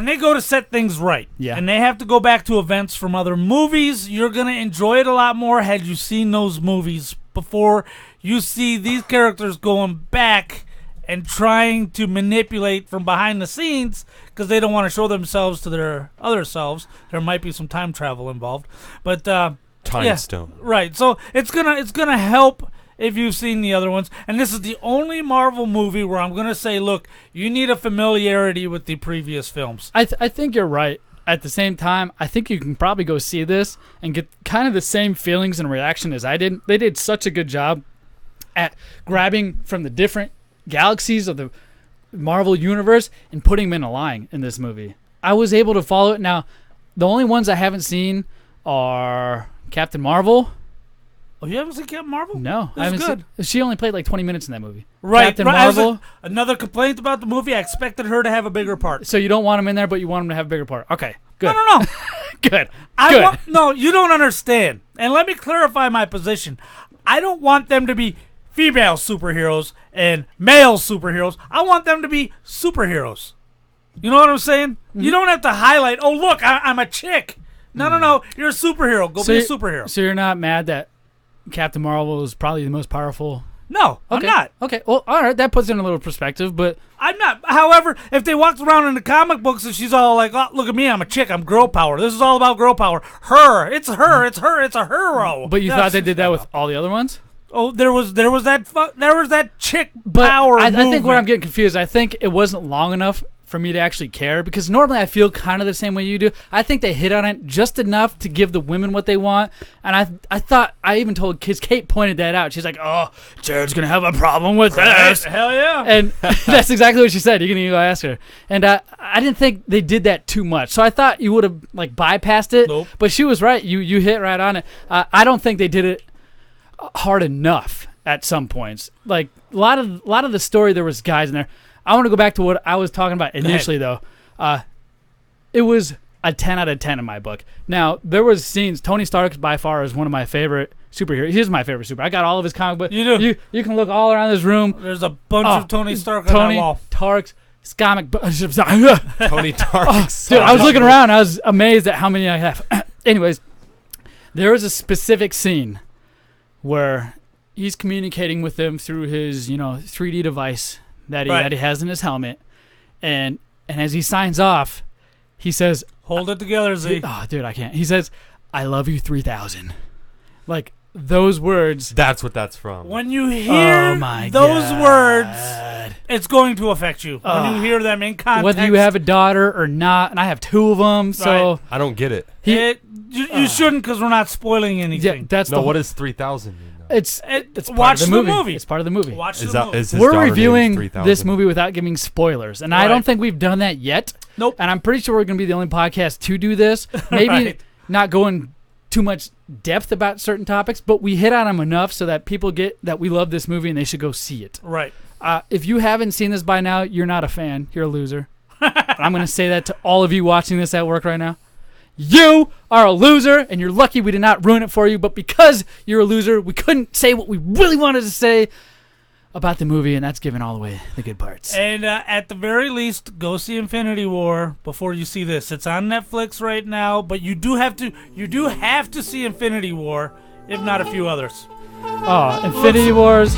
they go to set things right, Yeah. and they have to go back to events from other movies, you're gonna enjoy it a lot more had you seen those movies before you see these characters going back and trying to manipulate from behind the scenes because they don't want to show themselves to their other selves. There might be some time travel involved, but Time yeah, Stone. right? So it's gonna help if you've seen the other ones. And this is the only Marvel movie where I'm going to say, look, you need a familiarity with the previous films. I think you're right. At the same time, I think you can probably go see this and get kind of the same feelings and reaction as I did. They did such a good job at grabbing from the different galaxies of the Marvel universe and putting them in a line in this movie. I was able to follow it. Now, the only ones I haven't seen are Captain Marvel. Oh, you haven't seen Captain Marvel? No, I haven't seen. She only played like 20 minutes in that movie. Right. Captain Marvel. Another complaint about the movie, I expected her to have a bigger part. So you don't want him in there, but you want him to have a bigger part. Okay, good. No. Good. No, you don't understand. And let me clarify my position. I don't want them to be female superheroes and male superheroes. I want them to be superheroes. You know what I'm saying? Mm-hmm. You don't have to highlight, oh, look, I'm a chick. No. You're a superhero. Go be a superhero. So you're not mad that Captain Marvel is probably the most powerful? No, I'm not. Okay, well, all right, that puts it in a little perspective, but... I'm not. However, if they walked around in the comic books and she's all like, oh, look at me, I'm a chick, I'm girl power. This is all about girl power. It's a hero. But you thought they did that with all the other ones? Oh, there was that chick power I think where I'm getting confused, I think it wasn't long enough for me to actually care, because normally I feel kind of the same way you do. I think they hit on it just enough to give the women what they want, and I thought, I even told kids, Kate pointed that out. She's like, oh, Jared's going to have a problem with this. Hell yeah. And that's exactly what she said. You can go ask her. And I didn't think they did that too much, so I thought you would have like bypassed it. Nope. But she was right. You hit right on it. I don't think they did it hard enough at some points. Like a lot of the story, there was guys in there. I want to go back to what I was talking about initially, though. It was a 10 out of 10 in my book. Now, there was scenes. Tony Stark, by far, is one of my favorite superheroes. He's my favorite superhero. I got all of his comic books. You do. You can look all around this room. There's a bunch of Tony Stark on that wall. Stark's comic books. Tony Stark. Dude, I was looking around. I was amazed at how many I have. Anyways, there was a specific scene where he's communicating with them through his, 3D device that he has in his helmet, and as he signs off, he says, "Hold it together, Z." Oh, dude, I can't. He says, "I love you 3000." Like those words. That's what that's from. When you hear those words, it's going to affect you. When you hear them in context, whether you have a daughter or not, and I have 2 of them, so I don't get it. You shouldn't, because we're not spoiling anything. Yeah, what does 3000 mean? It's watch the movie. It's part of the movie. Watch the movie. We're reviewing this movie without giving spoilers, and I don't think we've done that yet. Nope. And I'm pretty sure we're going to be the only podcast to do this. Maybe not going too much depth about certain topics, but we hit on them enough so that people get that we love this movie and they should go see it. Right. If you haven't seen this by now, you're not a fan. You're a loser. I'm going to say that to all of you watching this at work right now. You are a loser, and you're lucky we did not ruin it for you, but because you're a loser, we couldn't say what we really wanted to say about the movie, and that's giving all away the good parts. And at the very least, go see Infinity War before you see this. It's on Netflix right now, but you do have to see Infinity War, if not a few others. Oh, Infinity Wars.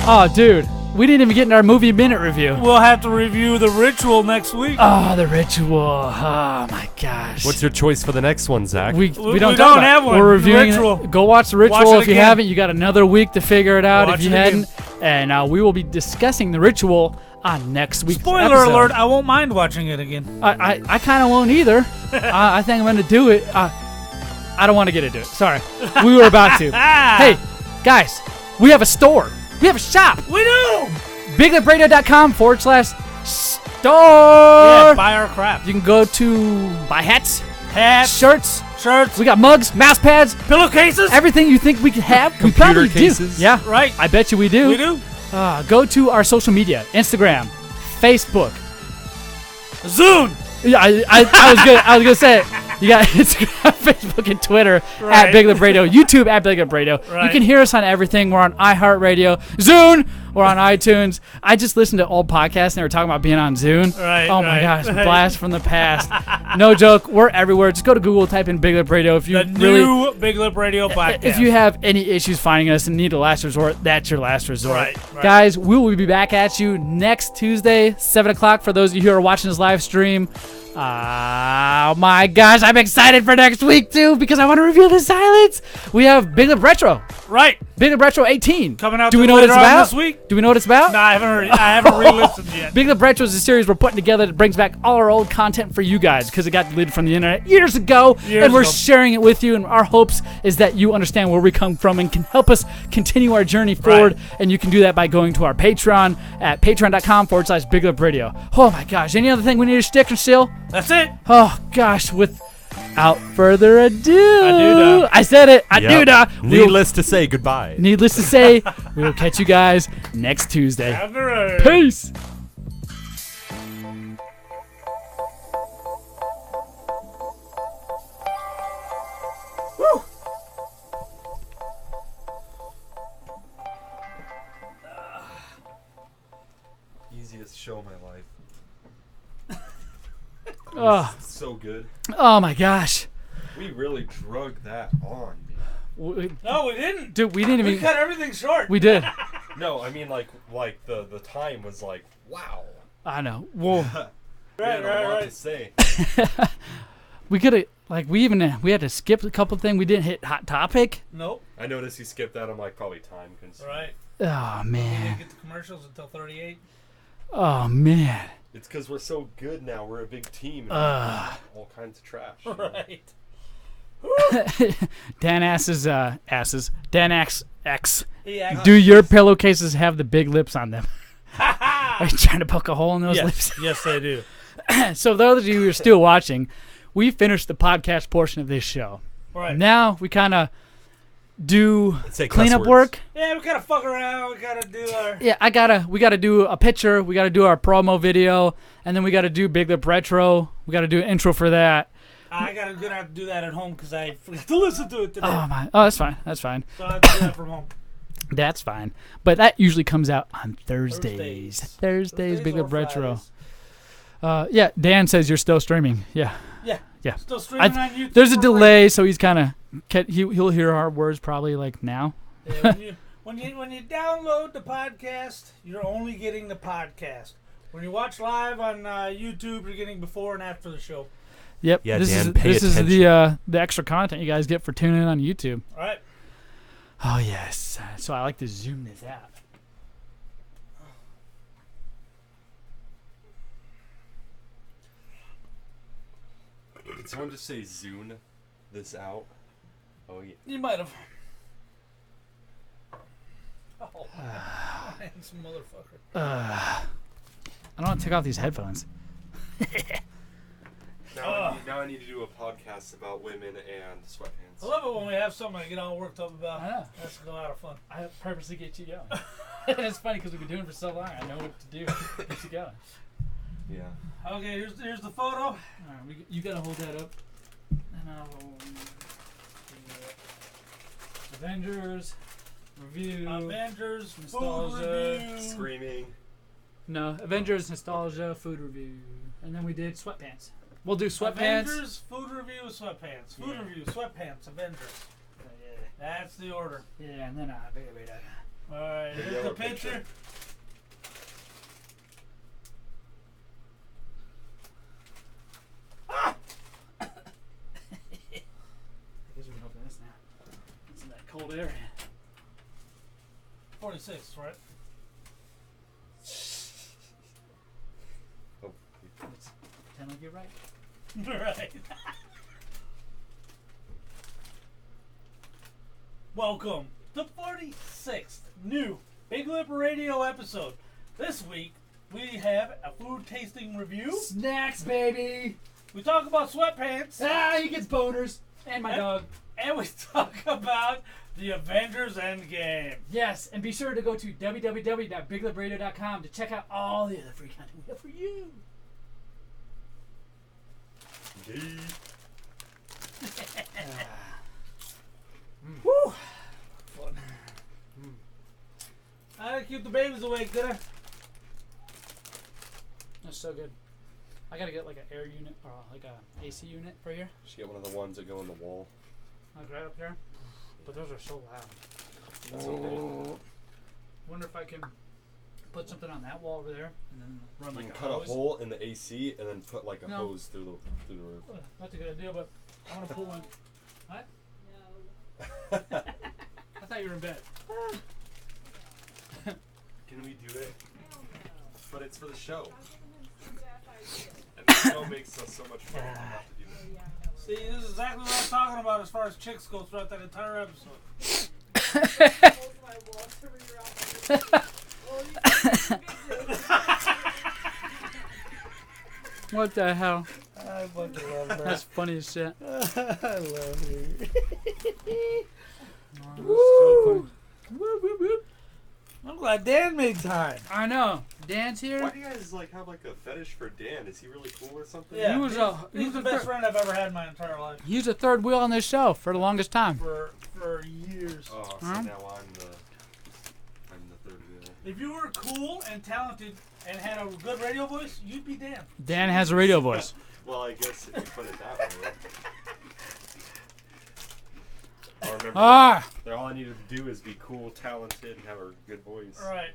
Oh, dude. We didn't even get in our movie minute review. We'll have to review The Ritual next week. Oh, The Ritual. Oh, my gosh. What's your choice for the next one, Zach? We don't have one. We're reviewing The Ritual. it. Go watch The Ritual if you haven't. You got another week to figure it out if you hadn't. And we will be discussing The Ritual on next week's Spoiler episode. Alert, I won't mind watching it again. I kind of won't either. I think I'm going to do it. I don't want to get into it. Sorry. We were about to. Hey, guys, we have a store. We have a shop. We do. BigLipRadio.com/store. Yeah, buy our crap. You can go to buy hats, shirts. We got mugs, mouse pads, pillowcases, everything you think we could have. We probably cases. do. Yeah, right. I bet you we do. We do. Go to our social media: Instagram, Facebook, Zune. Yeah, I was gonna say it. You got Instagram, Facebook, and Twitter at Big Lip Radio, YouTube at Big Lip Radio. Right. You can hear us on everything. We're on iHeartRadio, Zune. or on iTunes. I just listened to old podcasts and they were talking about being on Zune. Right, Oh my right. gosh, blast from the past. No joke. We're everywhere. Just go to Google, type in Big Lip Radio. If you The new Big Lip Radio podcast. if you have any issues finding us and need a last resort, that's your last resort. Right. Guys, we will be back at you next Tuesday, 7 o'clock for those of you who are watching this live stream. Oh my gosh, I'm excited for next week too because I want to reveal the silence. We have Big Lip Retro. Right. Big Lip Retro 18. Coming out Do we know what it's later on about? this week? Do we know what it's about? No, I haven't re-listened yet. Big Lip Retro is a series we're putting together that brings back all our old content for you guys because it got deleted from the internet years ago, and we're sharing it with you. And our hopes is that you understand where we come from and can help us continue our journey forward. And you can do that by going to our Patreon at patreon.com/Big Lip Radio. Oh my gosh! Any other thing we need to stick and still? That's it. Oh gosh! Without further ado, Ado-da. I said it. Yep. Ado-da. Needless to say, goodbye. Needless to say, we will catch you guys next Tuesday. Have the road. Peace. Easiest show of my life. Oh. So good. Oh my gosh. We really drug that on, man. No, we didn't. Dude, we didn't even. We cut everything short. We did. No, I mean like the time was like wow. I know. Well, We had a lot to say. we could have we had to skip a couple things. We didn't hit hot topic. Nope. I noticed you skipped that. I'm like probably time consuming. Right. Oh We man. didn't get the commercials until 38. Oh man. It's because we're so good now. We're a big team. And all kinds of trash. you know? Right. Dan asses. Dan X. Yeah. Do your pillowcases have the big lips on them? Are you trying to poke a hole in those lips? Yes, they do. So those of you who are still watching, we finished the podcast portion of this show. Right. Now we kind of do Say cuss cleanup words. work. Yeah, we gotta fuck around. We gotta do our. Yeah, we gotta do a picture. We gotta do our promo video, and then we gotta do Big Lip Retro. We gotta do an intro for that. Gonna have to do that at home because I forgot to listen to it today. Oh my! Oh, that's fine. That's fine. So I have to do that from home. That's fine. But that usually comes out on Thursdays. Thursdays, Big Lip or Retro. Fridays. Yeah. Dan says you're still streaming. Yeah. Yeah. Yeah. Still streaming on YouTube. There's a for delay, so he's kind of he'll hear our words probably like now. free. Yeah, when you download the podcast, you're only getting the podcast. When you watch live on YouTube, you're getting before and after the show. Yep. Yeah, this Dan, is pay this is attention. the extra content you guys get for tuning in on YouTube. All right. Oh yes. So I like to zoom this out. Did someone just say Zune this out? Oh yeah. You might have. Oh, handsome motherfucker. I don't want to take off these headphones. Now I need to do a podcast about women and sweatpants. I love it when we have something to get all worked up about. I know. That's a lot of fun. I purposely get you going. It's funny because we've been doing it for so long. I know what to do to get you going. Yeah. Okay, here's the photo. All right, you gotta hold that up. And I'll hold the Avengers review. Avengers food Nostalgia. review. Screaming. No, Avengers nostalgia food review, and then we did sweatpants. We'll do sweatpants. Avengers food review, sweatpants. Food review, sweatpants, Avengers. That's the order. Yeah, and then All right, here's yellow the picture. I guess we can open this now. It's in that cold area. 46, right? Let's pretend like you're right. Right. Welcome to 46th new Big Lip Radio episode. This week we have a food tasting review. Snacks, baby. We talk about sweatpants. Ah, he gets boners. And my dog. And we talk about the Avengers Endgame. Yes, and be sure to go to www.biglipradio.com to check out all the other free content we have for you. Woo! Fun. I to keep the babies awake, did I? That's so good. I gotta get like an air unit or like a AC unit for here. Should get one of the ones that go in the wall. Like right up here. But those are so loud. That's okay. Wonder if I can put something on that wall over there and then run You like can a cut hose. a hole in the AC and then put like a No. hose through the roof. That's a good idea, but I want to pull one. What? No. I thought you were in bed. Can we do it? But it's for the show. And the show makes us so much fun. We have to do that. See, this is exactly what I'm talking about as far as chicks go throughout that entire episode. What the hell? I fucking love her. That's funny as shit. I love her. Woo! I'm glad Dan made time. I know. Dan's here. Why do you guys like have like a fetish for Dan? Is he really cool or something? Yeah, He was he's the best friend I've ever had in my entire life. He was a third wheel on this show for the longest time. For years. Oh, so Huh? now I'm the third wheel. If you were cool and talented and had a good radio voice, you'd be Dan. Dan has a radio voice. Well, I guess if you put it that way. I remember Ah! that all I needed to do is be cool, talented, and have a good voice. Right.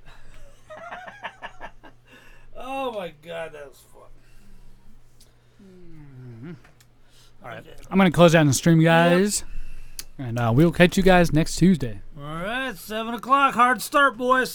Oh my God, that was fun. All right. I'm going to close out the stream, guys. And we'll catch you guys next Tuesday. All right, 7 o'clock. Hard start, boys.